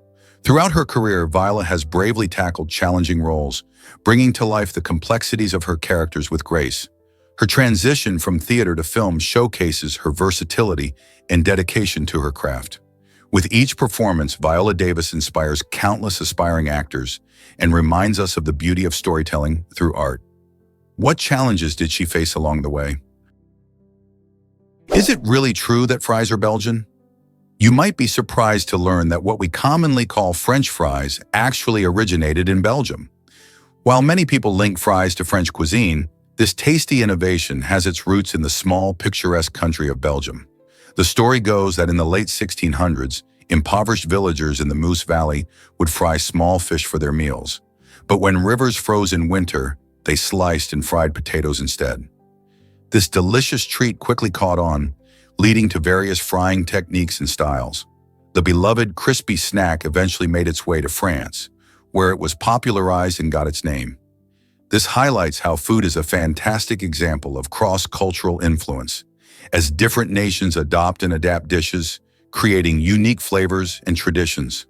Throughout her career, Viola has bravely tackled challenging roles, bringing to life the complexities of her characters with grace. Her transition from theater to film showcases her versatility and dedication to her craft. With each performance, Viola Davis inspires countless aspiring actors and reminds us of the beauty of storytelling through art. What challenges did she face along the way? Is it really true that fries are Belgian? You might be surprised to learn that what we commonly call French fries actually originated in Belgium. While many people link fries to French cuisine, this tasty innovation has its roots in the small, picturesque country of Belgium. The story goes that in the late 1600s, impoverished villagers in the Moose Valley would fry small fish for their meals. But when rivers froze in winter, they sliced and fried potatoes instead. This delicious treat quickly caught on, leading to various frying techniques and styles. The beloved crispy snack eventually made its way to France, where it was popularized and got its name. This highlights how food is a fantastic example of cross-cultural influence, as different nations adopt and adapt dishes, creating unique flavors and traditions.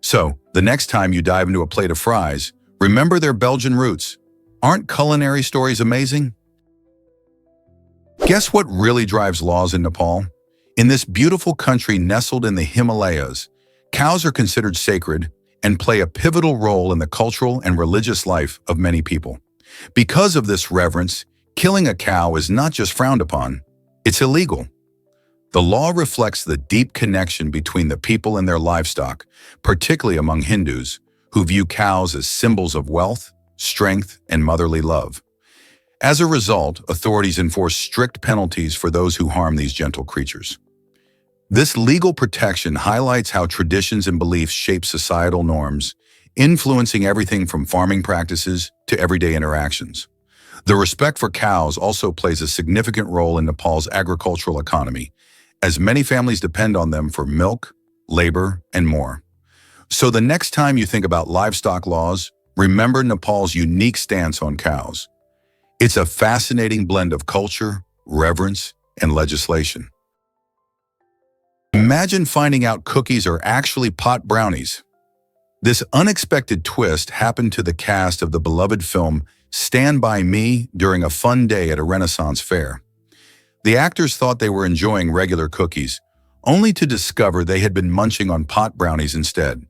So, the next time you dive into a plate of fries, remember their Belgian roots. Aren't culinary stories amazing? Guess what really drives laws in Nepal? In this beautiful country nestled in the Himalayas, cows are considered sacred and play a pivotal role in the cultural and religious life of many people. Because of this reverence, killing a cow is not just frowned upon, it's illegal. The law reflects the deep connection between the people and their livestock, particularly among Hindus, who view cows as symbols of wealth, strength, and motherly love. As a result, authorities enforce strict penalties for those who harm these gentle creatures. This legal protection highlights how traditions and beliefs shape societal norms, influencing everything from farming practices to everyday interactions. The respect for cows also plays a significant role in Nepal's agricultural economy, as many families depend on them for milk, labor, and more. So the next time you think about livestock laws, remember Nepal's unique stance on cows. It's a fascinating blend of culture, reverence, and legislation. Imagine finding out cookies are actually pot brownies. This unexpected twist happened to the cast of the beloved film Stand By Me during a fun day at a Renaissance fair. The actors thought they were enjoying regular cookies, only to discover they had been munching on pot brownies instead.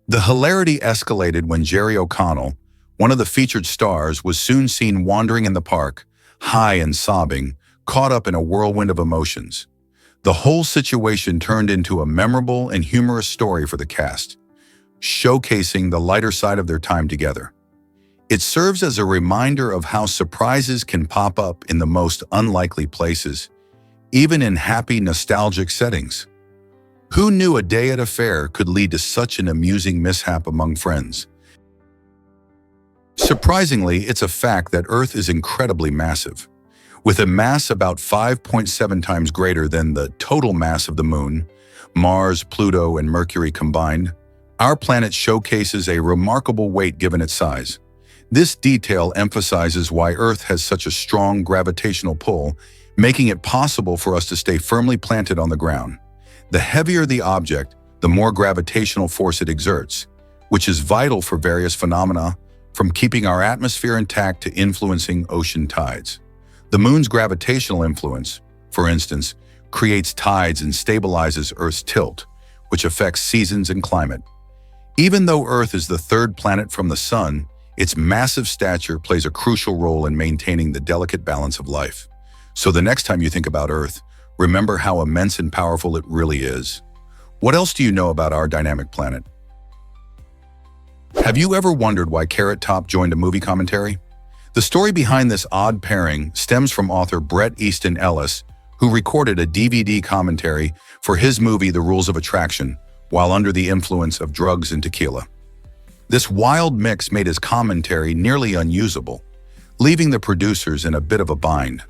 The hilarity escalated when Jerry O'Connell, one of the featured stars, was soon seen wandering in the park, high and sobbing, caught up in a whirlwind of emotions. The whole situation turned into a memorable and humorous story for the cast, showcasing the lighter side of their time together. It serves as a reminder of how surprises can pop up in the most unlikely places, even in happy, nostalgic settings. Who knew a day at a fair could lead to such an amusing mishap among friends? Surprisingly, it's a fact that Earth is incredibly massive. With a mass about 5.7 times greater than the total mass of the Moon, Mars, Pluto, and Mercury combined, our planet showcases a remarkable weight given its size. This detail emphasizes why Earth has such a strong gravitational pull, making it possible for us to stay firmly planted on the ground. The heavier the object, the more gravitational force it exerts, which is vital for various phenomena, from keeping our atmosphere intact to influencing ocean tides. The Moon's gravitational influence, for instance, creates tides and stabilizes Earth's tilt, which affects seasons and climate. Even though Earth is the third planet from the Sun, its massive stature plays a crucial role in maintaining the delicate balance of life. So the next time you think about Earth, remember how immense and powerful it really is. What else do you know about our dynamic planet? Have you ever wondered why Carrot Top joined a movie commentary? The story behind this odd pairing stems from author Bret Easton Ellis, who recorded a DVD commentary for his movie The Rules of Attraction while under the influence of drugs and tequila. This wild mix made his commentary nearly unusable, leaving the producers in a bit of a bind.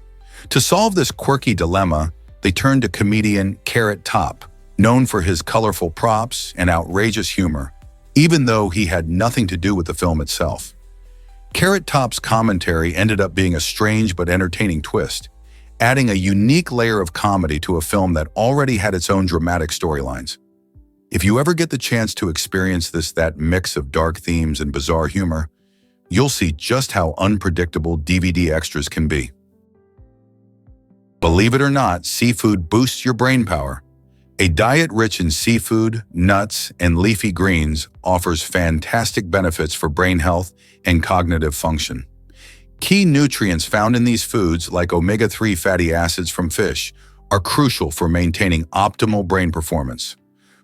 To solve this quirky dilemma, they turned to comedian Carrot Top, known for his colorful props and outrageous humor, even though he had nothing to do with the film itself. Carrot Top's commentary ended up being a strange but entertaining twist, adding a unique layer of comedy to a film that already had its own dramatic storylines. If you ever get the chance to experience that mix of dark themes and bizarre humor, you'll see just how unpredictable DVD extras can be. Believe it or not, seafood boosts your brain power. A diet rich in seafood, nuts, and leafy greens offers fantastic benefits for brain health and cognitive function. Key nutrients found in these foods, like omega-3 fatty acids from fish, are crucial for maintaining optimal brain performance.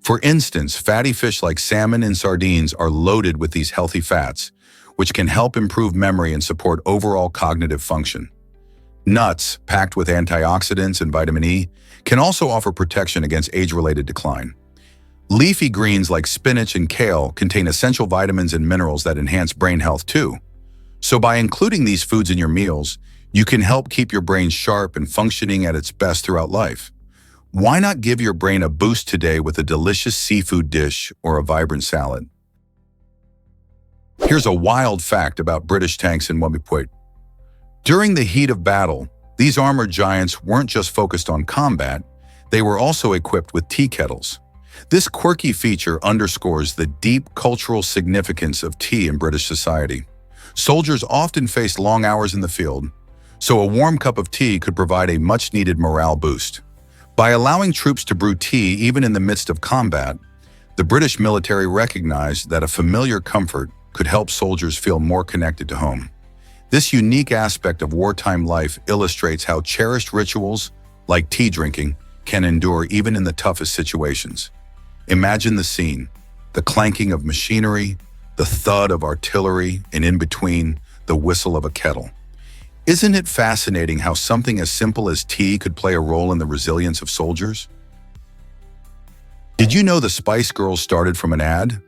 For instance, fatty fish like salmon and sardines are loaded with these healthy fats, which can help improve memory and support overall cognitive function. Nuts, packed with antioxidants and vitamin E, can also offer protection against age-related decline. Leafy greens like spinach and kale contain essential vitamins and minerals that enhance brain health too. So by including these foods in your meals, you can help keep your brain sharp and functioning at its best throughout life. Why not give your brain a boost today with a delicious seafood dish or a vibrant salad? Here's a wild fact about British tanks in Wembley. During the heat of battle, these armored giants weren't just focused on combat, they were also equipped with tea kettles. This quirky feature underscores the deep cultural significance of tea in British society. Soldiers often faced long hours in the field, so a warm cup of tea could provide a much-needed morale boost. By allowing troops to brew tea even in the midst of combat, the British military recognized that a familiar comfort could help soldiers feel more connected to home. This unique aspect of wartime life illustrates how cherished rituals, like tea drinking, can endure even in the toughest situations. Imagine the scene: the clanking of machinery, the thud of artillery, and in between, the whistle of a kettle. Isn't it fascinating how something as simple as tea could play a role in the resilience of soldiers? Did you know the Spice Girls started from an ad?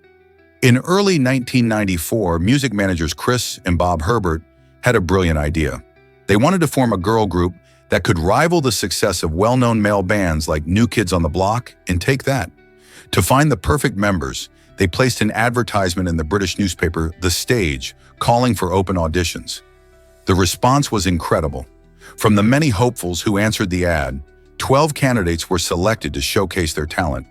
In early 1994, music managers Chris and Bob Herbert had a brilliant idea. They wanted to form a girl group that could rival the success of well-known male bands like New Kids on the Block and Take That. To find the perfect members, they placed an advertisement in the British newspaper The Stage, calling for open auditions. The response was incredible. From the many hopefuls who answered the ad, 12 candidates were selected to showcase their talent.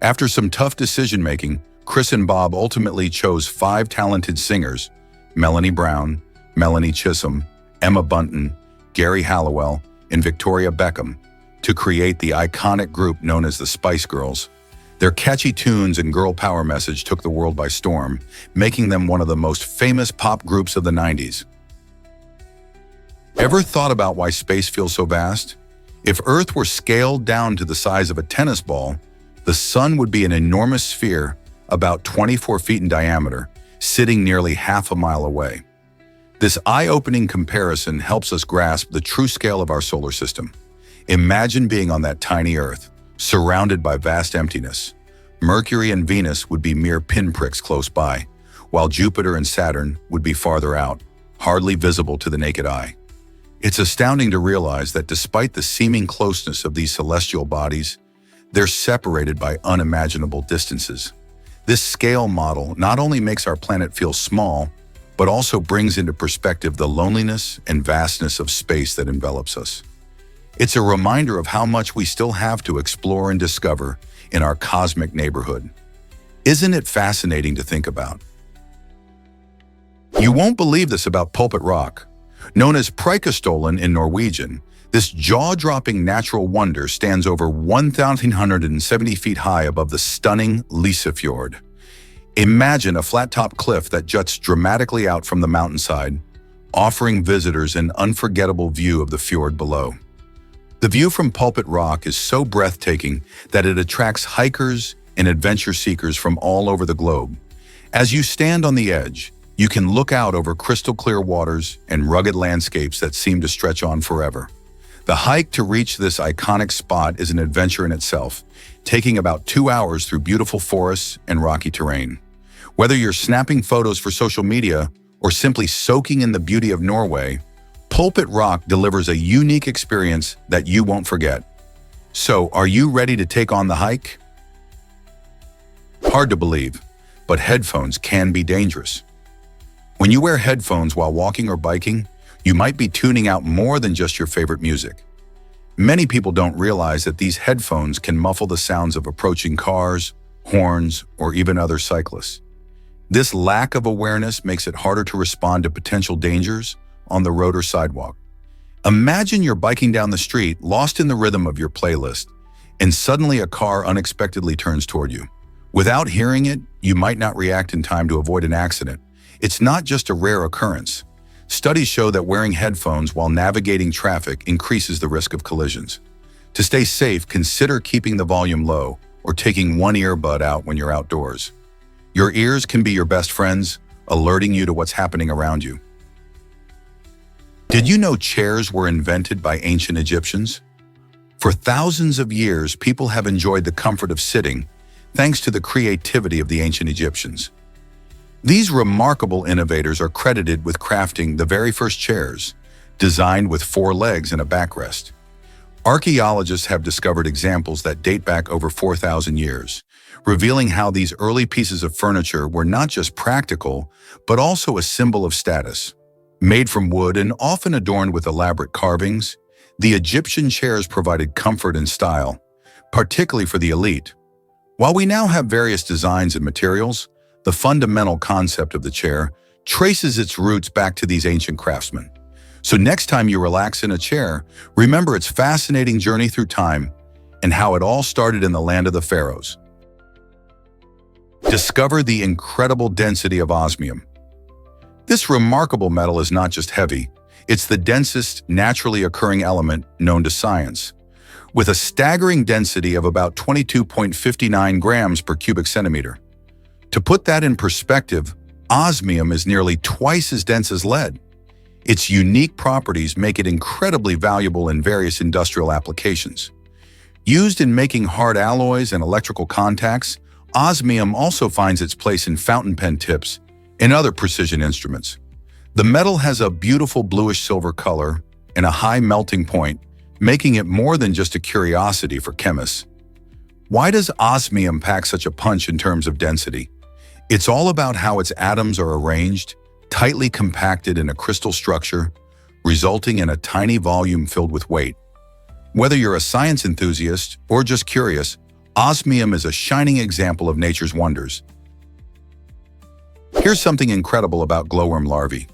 After some tough decision-making, Chris and Bob ultimately chose 5 talented singers: Melanie Brown, Melanie Chisholm, Emma Bunton, Gary Halliwell, and Victoria Beckham, to create the iconic group known as the Spice Girls. Their catchy tunes and girl power message took the world by storm, making them one of the most famous pop groups of the 90s. Ever thought about why space feels so vast? If Earth were scaled down to the size of a tennis ball, the sun would be an enormous sphere about 24 feet in diameter, sitting nearly half a mile away. This eye-opening comparison helps us grasp the true scale of our solar system. Imagine being on that tiny Earth, surrounded by vast emptiness. Mercury and Venus would be mere pinpricks close by, while Jupiter and Saturn would be farther out, hardly visible to the naked eye. It's astounding to realize that despite the seeming closeness of these celestial bodies, they're separated by unimaginable distances. This scale model not only makes our planet feel small, but also brings into perspective the loneliness and vastness of space that envelops us. It's a reminder of how much we still have to explore and discover in our cosmic neighborhood. Isn't it fascinating to think about? You won't believe this about Pulpit Rock. Known as Preikestolen in Norwegian, this jaw-dropping natural wonder stands over 1,170 feet high above the stunning Lysefjord. Imagine a flat-top cliff that juts dramatically out from the mountainside, offering visitors an unforgettable view of the fjord below. The view from Pulpit Rock is so breathtaking that it attracts hikers and adventure seekers from all over the globe. As you stand on the edge, you can look out over crystal-clear waters and rugged landscapes that seem to stretch on forever. The hike to reach this iconic spot is an adventure in itself, taking about 2 hours through beautiful forests and rocky terrain. Whether you're snapping photos for social media or simply soaking in the beauty of Norway, Pulpit Rock delivers a unique experience that you won't forget. So, are you ready to take on the hike? Hard to believe, but headphones can be dangerous. When you wear headphones while walking or biking, you might be tuning out more than just your favorite music. Many people don't realize that these headphones can muffle the sounds of approaching cars, horns, or even other cyclists. This lack of awareness makes it harder to respond to potential dangers on the road or sidewalk. Imagine you're biking down the street, lost in the rhythm of your playlist, and suddenly a car unexpectedly turns toward you. Without hearing it, you might not react in time to avoid an accident. It's not just a rare occurrence. Studies show that wearing headphones while navigating traffic increases the risk of collisions. To stay safe, consider keeping the volume low or taking one earbud out when you're outdoors. Your ears can be your best friends, alerting you to what's happening around you. Did you know chairs were invented by ancient Egyptians? For thousands of years, people have enjoyed the comfort of sitting, thanks to the creativity of the ancient Egyptians. These remarkable innovators are credited with crafting the very first chairs, designed with 4 legs and a backrest. Archaeologists have discovered examples that date back over 4,000 years, revealing how these early pieces of furniture were not just practical, but also a symbol of status. Made from wood and often adorned with elaborate carvings, the Egyptian chairs provided comfort and style, particularly for the elite. While we now have various designs and materials, the fundamental concept of the chair traces its roots back to these ancient craftsmen. So next time you relax in a chair, remember its fascinating journey through time and how it all started in the land of the pharaohs. Discover the incredible density of osmium. This remarkable metal is not just heavy, it's the densest naturally occurring element known to science. With a staggering density of about 22.59 grams per cubic centimeter. To put that in perspective, osmium is nearly twice as dense as lead. Its unique properties make it incredibly valuable in various industrial applications. Used in making hard alloys and electrical contacts, osmium also finds its place in fountain pen tips and other precision instruments. The metal has a beautiful bluish-silver color and a high melting point, making it more than just a curiosity for chemists. Why does osmium pack such a punch in terms of density? It's all about how its atoms are arranged, tightly compacted in a crystal structure, resulting in a tiny volume filled with weight. Whether you're a science enthusiast or just curious, osmium is a shining example of nature's wonders. Here's something incredible about glowworm larvae.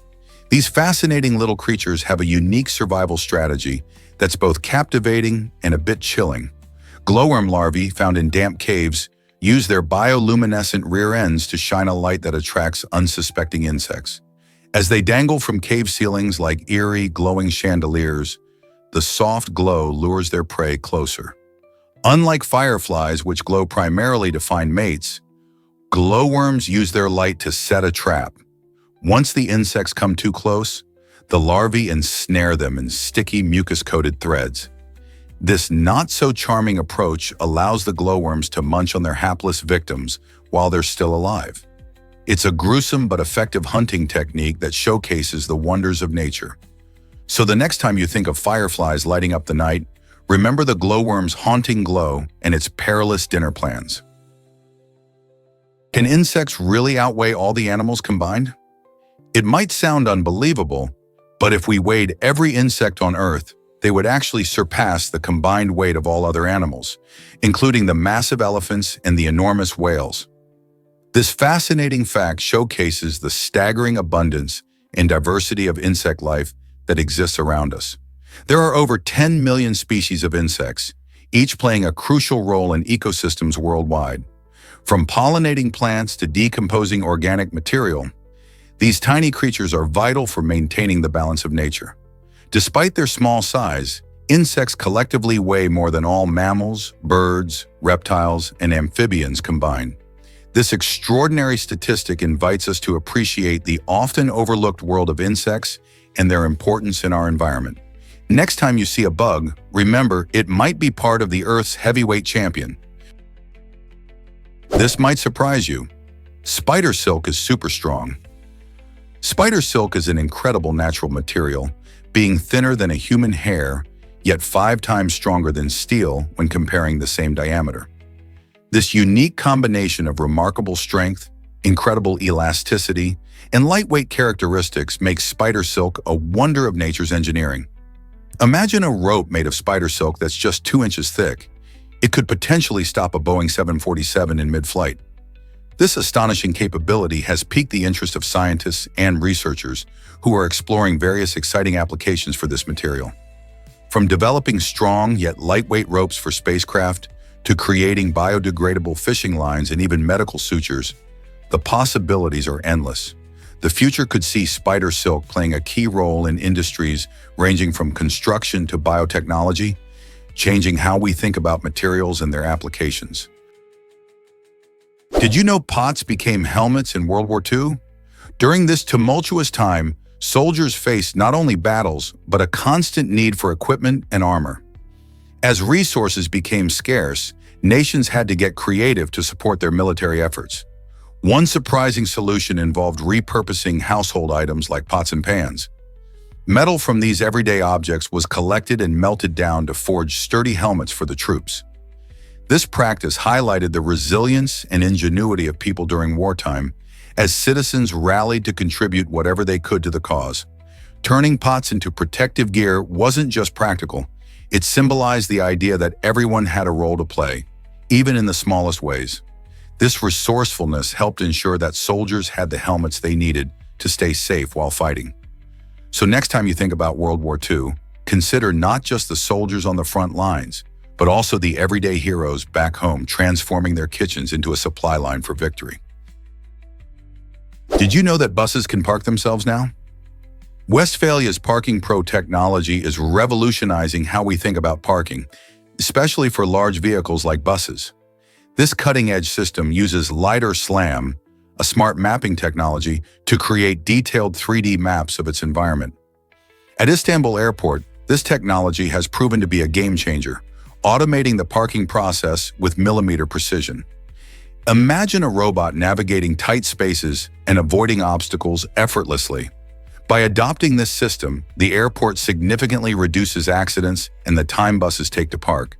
These fascinating little creatures have a unique survival strategy that's both captivating and a bit chilling. Glowworm larvae, found in damp caves, use their bioluminescent rear ends to shine a light that attracts unsuspecting insects. As they dangle from cave ceilings like eerie, glowing chandeliers, the soft glow lures their prey closer. Unlike fireflies, which glow primarily to find mates, glowworms use their light to set a trap. Once the insects come too close, the larvae ensnare them in sticky, mucus-coated threads. This not-so-charming approach allows the glowworms to munch on their hapless victims while they're still alive. It's a gruesome but effective hunting technique that showcases the wonders of nature. So the next time you think of fireflies lighting up the night, remember the glowworm's haunting glow and its perilous dinner plans. Can insects really outweigh all the animals combined? It might sound unbelievable, but if we weighed every insect on Earth, they would actually surpass the combined weight of all other animals, including the massive elephants and the enormous whales. This fascinating fact showcases the staggering abundance and diversity of insect life that exists around us. There are over 10 million species of insects, each playing a crucial role in ecosystems worldwide. From pollinating plants to decomposing organic material, these tiny creatures are vital for maintaining the balance of nature. Despite their small size, insects collectively weigh more than all mammals, birds, reptiles, and amphibians combined. This extraordinary statistic invites us to appreciate the often overlooked world of insects and their importance in our environment. Next time you see a bug, remember it might be part of the Earth's heavyweight champion. This might surprise you. Spider silk is super strong. Spider silk is an incredible natural material, being thinner than a human hair, yet 5 times stronger than steel when comparing the same diameter. This unique combination of remarkable strength, incredible elasticity, and lightweight characteristics makes spider silk a wonder of nature's engineering. Imagine a rope made of spider silk that's just 2 inches thick. It could potentially stop a Boeing 747 in mid-flight. This astonishing capability has piqued the interest of scientists and researchers who are exploring various exciting applications for this material. From developing strong yet lightweight ropes for spacecraft to creating biodegradable fishing lines and even medical sutures, the possibilities are endless. The future could see spider silk playing a key role in industries ranging from construction to biotechnology, changing how we think about materials and their applications. Did you know pots became helmets in World War II? During this tumultuous time, soldiers faced not only battles, but a constant need for equipment and armor. As resources became scarce, nations had to get creative to support their military efforts. One surprising solution involved repurposing household items like pots and pans. Metal from these everyday objects was collected and melted down to forge sturdy helmets for the troops. This practice highlighted the resilience and ingenuity of people during wartime, as citizens rallied to contribute whatever they could to the cause. Turning pots into protective gear wasn't just practical, it symbolized the idea that everyone had a role to play, even in the smallest ways. This resourcefulness helped ensure that soldiers had the helmets they needed to stay safe while fighting. So next time you think about World War II, consider not just the soldiers on the front lines, but also the everyday heroes back home transforming their kitchens into a supply line for victory. Did you know that buses can park themselves now? Westphalia's Parking Pro technology is revolutionizing how we think about parking, especially for large vehicles like buses. This cutting-edge system uses LiDAR SLAM, a smart mapping technology, to create detailed 3D maps of its environment. At Istanbul Airport, this technology has proven to be a game-changer, automating the parking process with millimeter precision. Imagine a robot navigating tight spaces and avoiding obstacles effortlessly. By adopting this system, the airport significantly reduces accidents and the time buses take to park.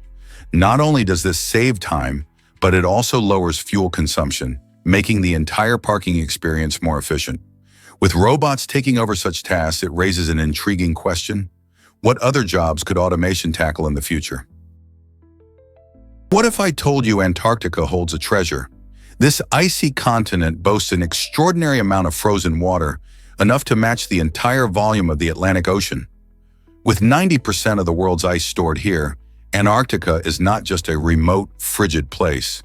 Not only does this save time, but it also lowers fuel consumption, making the entire parking experience more efficient. With robots taking over such tasks, it raises an intriguing question. What other jobs could automation tackle in the future? What if I told you Antarctica holds a treasure? This icy continent boasts an extraordinary amount of frozen water, enough to match the entire volume of the Atlantic Ocean. With 90% of the world's ice stored here, Antarctica is not just a remote, frigid place.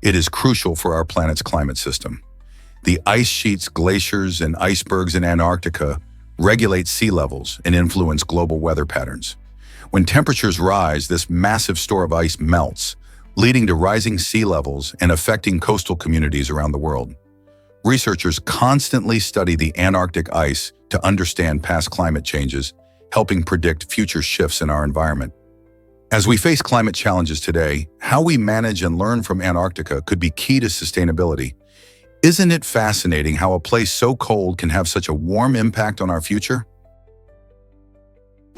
It is crucial for our planet's climate system. The ice sheets, glaciers, and icebergs in Antarctica regulate sea levels and influence global weather patterns. When temperatures rise, this massive store of ice melts, leading to rising sea levels and affecting coastal communities around the world. Researchers constantly study the Antarctic ice to understand past climate changes, helping predict future shifts in our environment. As we face climate challenges today, how we manage and learn from Antarctica could be key to sustainability. Isn't it fascinating how a place so cold can have such a warm impact on our future?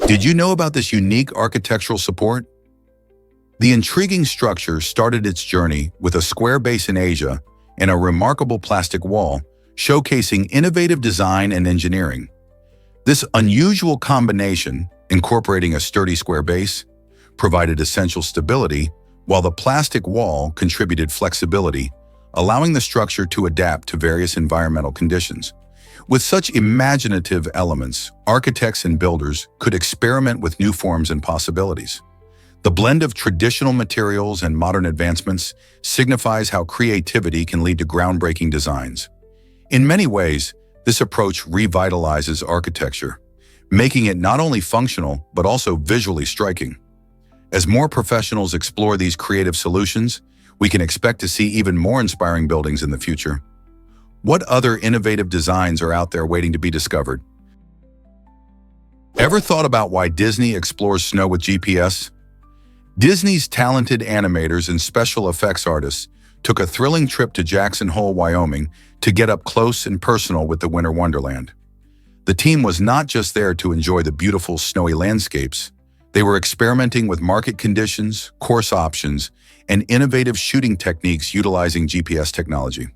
Did you know about this unique architectural support? The intriguing structure started its journey with a square base in Asia and a remarkable plastic wall, showcasing innovative design and engineering. This unusual combination, incorporating a sturdy square base, provided essential stability, while the plastic wall contributed flexibility, allowing the structure to adapt to various environmental conditions. With such imaginative elements, architects and builders could experiment with new forms and possibilities. The blend of traditional materials and modern advancements signifies how creativity can lead to groundbreaking designs. In many ways, this approach revitalizes architecture, making it not only functional but also visually striking. As more professionals explore these creative solutions, we can expect to see even more inspiring buildings in the future. What other innovative designs are out there waiting to be discovered? Ever thought about why Disney explores snow with GPS? Disney's talented animators and special effects artists took a thrilling trip to Jackson Hole, Wyoming, to get up close and personal with the Winter Wonderland. The team was not just there to enjoy the beautiful snowy landscapes. They were experimenting with market conditions, course options, and innovative shooting techniques utilizing GPS technology.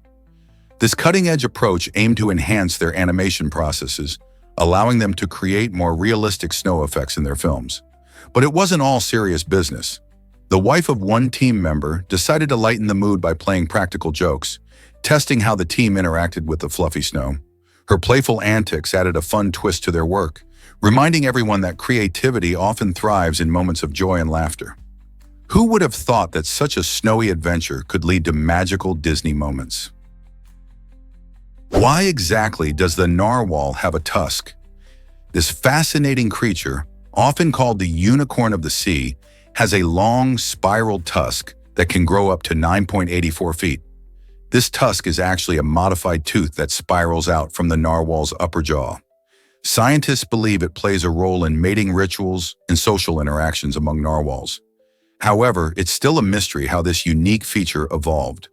This cutting-edge approach aimed to enhance their animation processes, allowing them to create more realistic snow effects in their films. But it wasn't all serious business. The wife of one team member decided to lighten the mood by playing practical jokes, testing how the team interacted with the fluffy snow. Her playful antics added a fun twist to their work, reminding everyone that creativity often thrives in moments of joy and laughter. Who would have thought that such a snowy adventure could lead to magical Disney moments? Why exactly does the narwhal have a tusk? This fascinating creature, often called the unicorn of the sea, has a long, spiraled tusk that can grow up to 9.84 feet. This tusk is actually a modified tooth that spirals out from the narwhal's upper jaw. Scientists believe it plays a role in mating rituals and social interactions among narwhals. However, it's still a mystery how this unique feature evolved.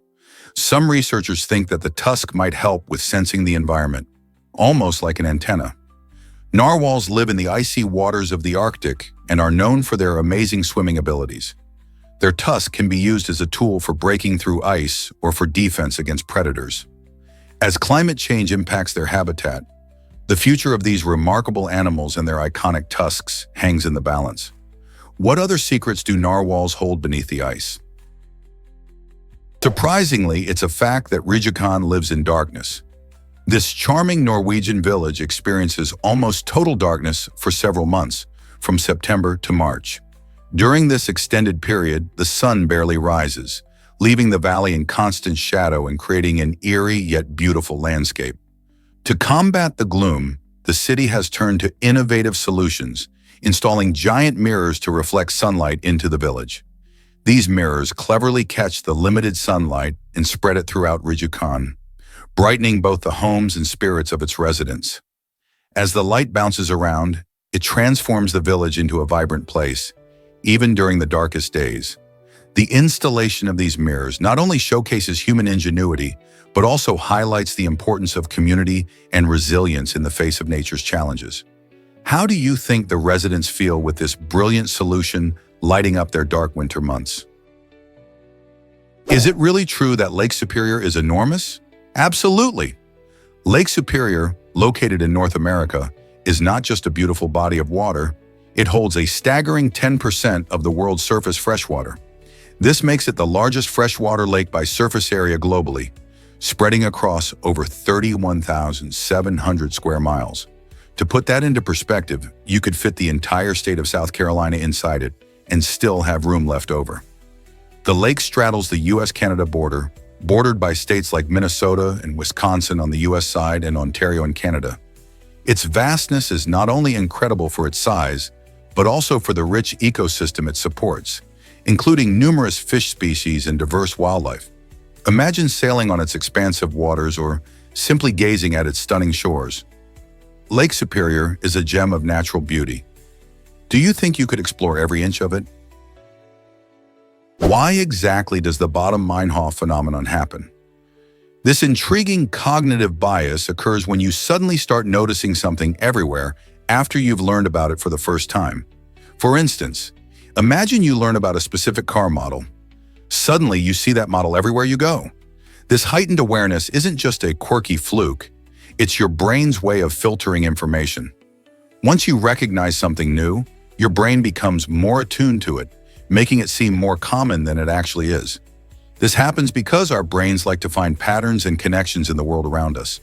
Some researchers think that the tusk might help with sensing the environment, almost like an antenna. Narwhals live in the icy waters of the Arctic and are known for their amazing swimming abilities. Their tusk can be used as a tool for breaking through ice or for defense against predators. As climate change impacts their habitat, the future of these remarkable animals and their iconic tusks hangs in the balance. What other secrets do narwhals hold beneath the ice? Surprisingly, it's a fact that Rjukan lives in darkness. This charming Norwegian village experiences almost total darkness for several months, from September to March. During this extended period, the sun barely rises, leaving the valley in constant shadow and creating an eerie yet beautiful landscape. To combat the gloom, the city has turned to innovative solutions, installing giant mirrors to reflect sunlight into the village. These mirrors cleverly catch the limited sunlight and spread it throughout Rjukan, brightening both the homes and spirits of its residents. As the light bounces around, it transforms the village into a vibrant place, even during the darkest days. The installation of these mirrors not only showcases human ingenuity, but also highlights the importance of community and resilience in the face of nature's challenges. How do you think the residents feel with this brilliant solution lighting up their dark winter months? Is it really true that Lake Superior is enormous? Absolutely. Lake Superior, located in North America, is not just a beautiful body of water. It holds a staggering 10% of the world's surface freshwater. This makes it the largest freshwater lake by surface area globally, spreading across over 31,700 square miles. To put that into perspective, you could fit the entire state of South Carolina inside it and still have room left over. The lake straddles the U.S.-Canada border, bordered by states like Minnesota and Wisconsin on the U.S. side and Ontario in Canada. Its vastness is not only incredible for its size, but also for the rich ecosystem it supports, including numerous fish species and diverse wildlife. Imagine sailing on its expansive waters or simply gazing at its stunning shores. Lake Superior is a gem of natural beauty. Do you think you could explore every inch of it? Why exactly does the Bottom-Meinhof phenomenon happen? This intriguing cognitive bias occurs when you suddenly start noticing something everywhere after you've learned about it for the first time. For instance, imagine you learn about a specific car model. Suddenly, you see that model everywhere you go. This heightened awareness isn't just a quirky fluke, it's your brain's way of filtering information. Once you recognize something new, your brain becomes more attuned to it, making it seem more common than it actually is. This happens because our brains like to find patterns and connections in the world around us.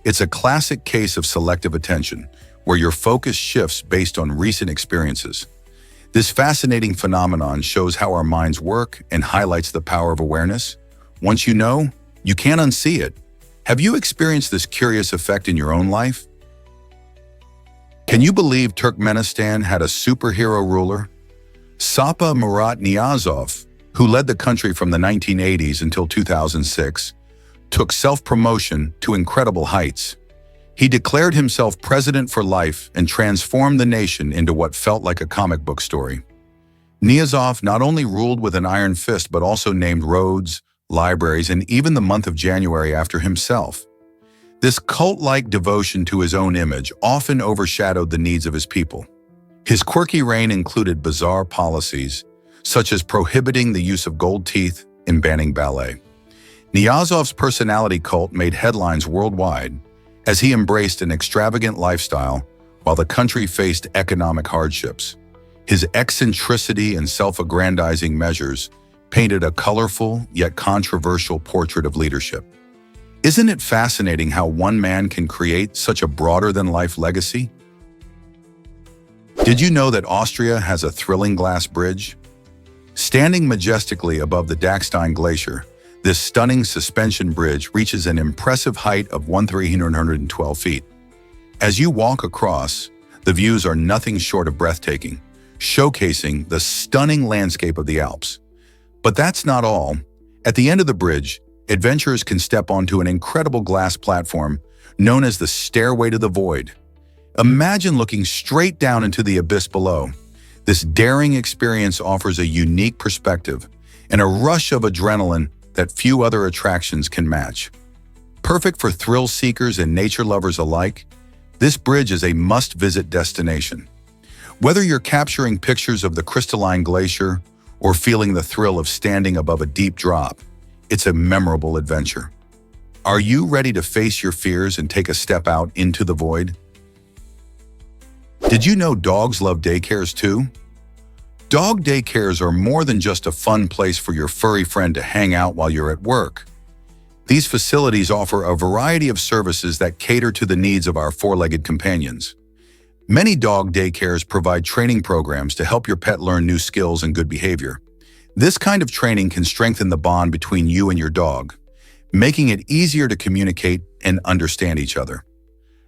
It's a classic case of selective attention, where your focus shifts based on recent experiences. This fascinating phenomenon shows how our minds work and highlights the power of awareness. Once you know, you can't unsee it. Have you experienced this curious effect in your own life? Can you believe Turkmenistan had a superhero ruler? Sapa Murat Niyazov, who led the country from the 1980s until 2006, took self-promotion to incredible heights. He declared himself president for life and transformed the nation into what felt like a comic book story. Niyazov not only ruled with an iron fist but also named roads, libraries, and even the month of January after himself. This cult-like devotion to his own image often overshadowed the needs of his people. His quirky reign included bizarre policies, such as prohibiting the use of gold teeth and banning ballet. Niyazov's personality cult made headlines worldwide as he embraced an extravagant lifestyle while the country faced economic hardships. His eccentricity and self-aggrandizing measures painted a colorful yet controversial portrait of leadership. Isn't it fascinating how one man can create such a broader-than-life legacy? Did you know that Austria has a thrilling glass bridge? Standing majestically above the Dachstein Glacier, this stunning suspension bridge reaches an impressive height of 1,312 feet. As you walk across, the views are nothing short of breathtaking, showcasing the stunning landscape of the Alps. But that's not all. At the end of the bridge, adventurers can step onto an incredible glass platform known as the Stairway to the Void. Imagine looking straight down into the abyss below. This daring experience offers a unique perspective and a rush of adrenaline that few other attractions can match. Perfect for thrill seekers and nature lovers alike, this bridge is a must-visit destination. Whether you're capturing pictures of the crystalline glacier or feeling the thrill of standing above a deep drop, it's a memorable adventure. Are you ready to face your fears and take a step out into the void? Did you know dogs love daycares too? Dog daycares are more than just a fun place for your furry friend to hang out while you're at work. These facilities offer a variety of services that cater to the needs of our four-legged companions. Many dog daycares provide training programs to help your pet learn new skills and good behavior. This kind of training can strengthen the bond between you and your dog, making it easier to communicate and understand each other.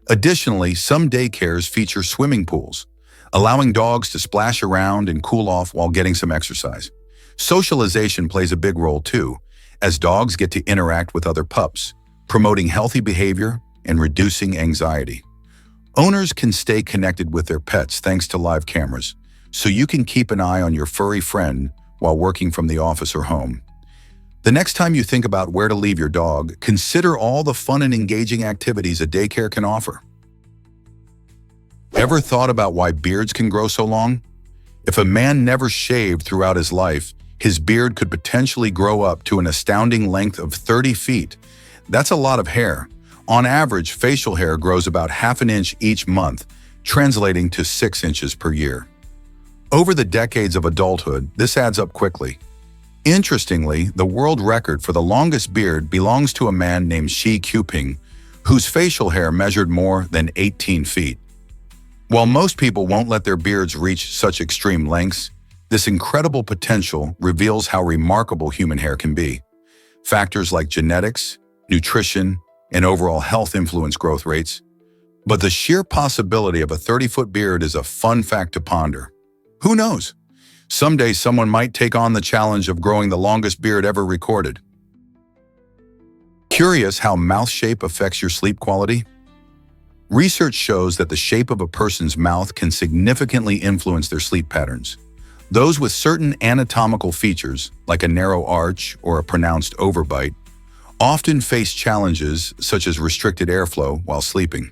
Additionally, some daycares feature swimming pools, allowing dogs to splash around and cool off while getting some exercise. Socialization plays a big role too, as dogs get to interact with other pups, promoting healthy behavior and reducing anxiety. Owners can stay connected with their pets thanks to live cameras, so you can keep an eye on your furry friend while working from the office or home. The next time you think about where to leave your dog, consider all the fun and engaging activities a daycare can offer. Ever thought about why beards can grow so long? If a man never shaved throughout his life, his beard could potentially grow up to an astounding length of 30 feet. That's a lot of hair. On average, facial hair grows about half an inch each month, translating to 6 inches per year. Over the decades of adulthood, this adds up quickly. Interestingly, the world record for the longest beard belongs to a man named Xi Jinping, whose facial hair measured more than 18 feet. While most people won't let their beards reach such extreme lengths, this incredible potential reveals how remarkable human hair can be. Factors like genetics, nutrition, and overall health influence growth rates. But the sheer possibility of a 30-foot beard is a fun fact to ponder. Who knows? Someday someone might take on the challenge of growing the longest beard ever recorded. Curious how mouth shape affects your sleep quality? Research shows that the shape of a person's mouth can significantly influence their sleep patterns. Those with certain anatomical features, like a narrow arch or a pronounced overbite, often face challenges such as restricted airflow while sleeping.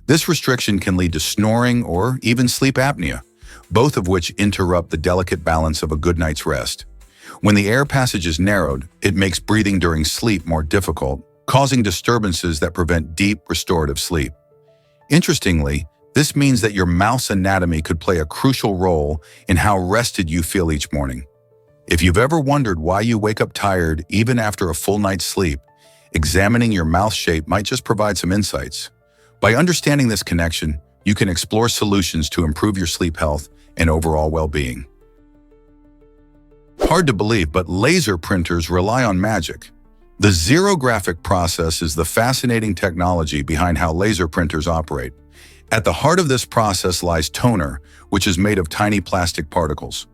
This restriction can lead to snoring or even sleep apnea, both of which interrupt the delicate balance of a good night's rest. When the air passage is narrowed, it makes breathing during sleep more difficult, causing disturbances that prevent deep, restorative sleep. Interestingly, this means that your mouth's anatomy could play a crucial role in how rested you feel each morning. If you've ever wondered why you wake up tired even after a full night's sleep, examining your mouth shape might just provide some insights. By understanding this connection, you can explore solutions to improve your sleep health and overall well-being. Hard to believe, but laser printers rely on magic. The xerographic process is the fascinating technology behind how laser printers operate. At the heart of this process lies toner, which is made of tiny plastic particles.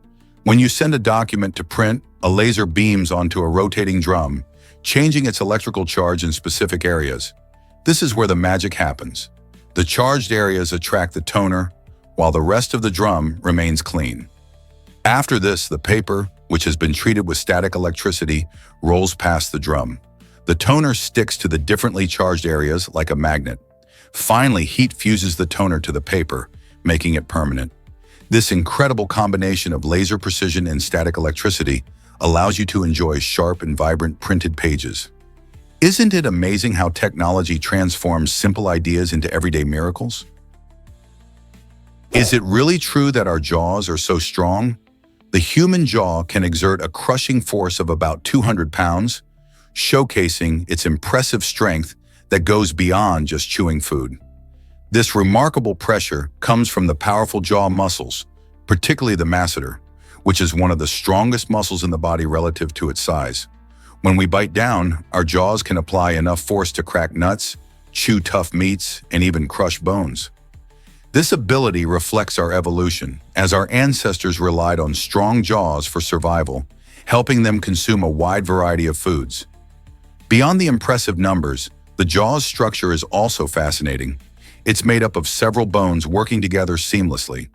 When you send a document to print, a laser beams onto a rotating drum, changing its electrical charge in specific areas. This is where the magic happens. The charged areas attract the toner, while the rest of the drum remains clean. After this, the paper, which has been treated with static electricity, rolls past the drum. The toner sticks to the differently charged areas like a magnet. Finally, heat fuses the toner to the paper, making it permanent. This incredible combination of laser precision and static electricity allows you to enjoy sharp and vibrant printed pages. Isn't it amazing how technology transforms simple ideas into everyday miracles? Is it really true that our jaws are so strong? The human jaw can exert a crushing force of about 200 pounds, showcasing its impressive strength that goes beyond just chewing food. This remarkable pressure comes from the powerful jaw muscles, particularly the masseter, which is one of the strongest muscles in the body relative to its size. When we bite down, our jaws can apply enough force to crack nuts, chew tough meats, and even crush bones. This ability reflects our evolution, as our ancestors relied on strong jaws for survival, helping them consume a wide variety of foods. Beyond the impressive numbers, the jaw's structure is also fascinating. It's made up of several bones working together seamlessly.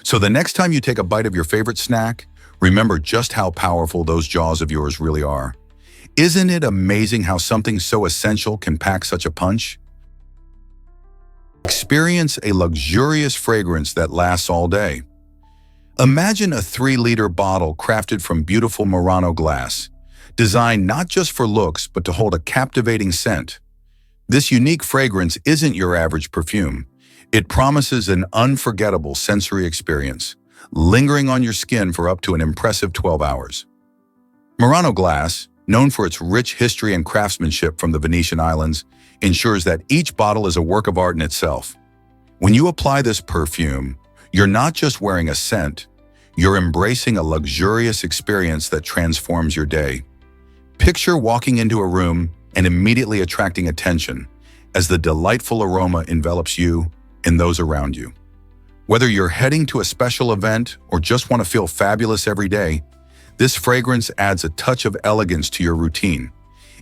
So the next time you take a bite of your favorite snack, remember just how powerful those jaws of yours really are. Isn't it amazing how something so essential can pack such a punch? Experience a luxurious fragrance that lasts all day. Imagine a 3-liter bottle crafted from beautiful Murano glass, designed not just for looks but to hold a captivating scent. This unique fragrance isn't your average perfume. It promises an unforgettable sensory experience, lingering on your skin for up to an impressive 12 hours. Murano glass, known for its rich history and craftsmanship from the Venetian islands, ensures that each bottle is a work of art in itself. When you apply this perfume, you're not just wearing a scent, you're embracing a luxurious experience that transforms your day. Picture walking into a room and immediately attracting attention as the delightful aroma envelops you and those around you. Whether you're heading to a special event or just want to feel fabulous every day, this fragrance adds a touch of elegance to your routine.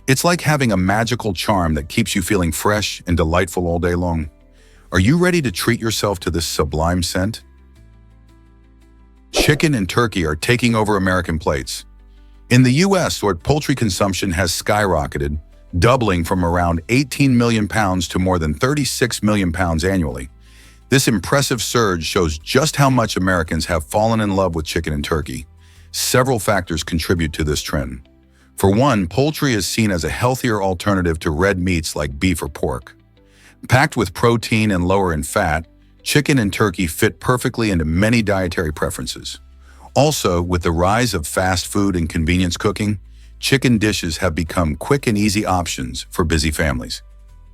It's like having a magical charm that keeps you feeling fresh and delightful all day long. Are you ready to treat yourself to this sublime scent? Chicken and turkey are taking over American plates. In the US, poultry consumption has skyrocketed, doubling from around 18 million pounds to more than 36 million pounds annually. This impressive surge shows just how much Americans have fallen in love with chicken and turkey. Several factors contribute to this trend. For one, poultry is seen as a healthier alternative to red meats like beef or pork. Packed with protein and lower in fat, chicken and turkey fit perfectly into many dietary preferences. Also, with the rise of fast food and convenience cooking, chicken dishes have become quick and easy options for busy families.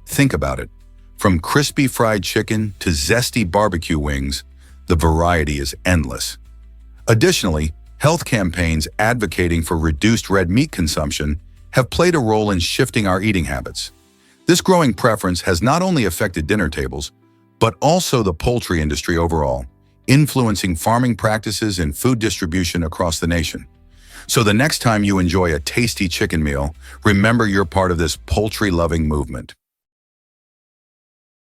Think about it. From crispy fried chicken to zesty barbecue wings, the variety is endless. Additionally, health campaigns advocating for reduced red meat consumption have played a role in shifting our eating habits. This growing preference has not only affected dinner tables, but also the poultry industry overall. influencing farming practices and food distribution across the nation. So the next time you enjoy a tasty chicken meal, remember you're part of this poultry-loving movement.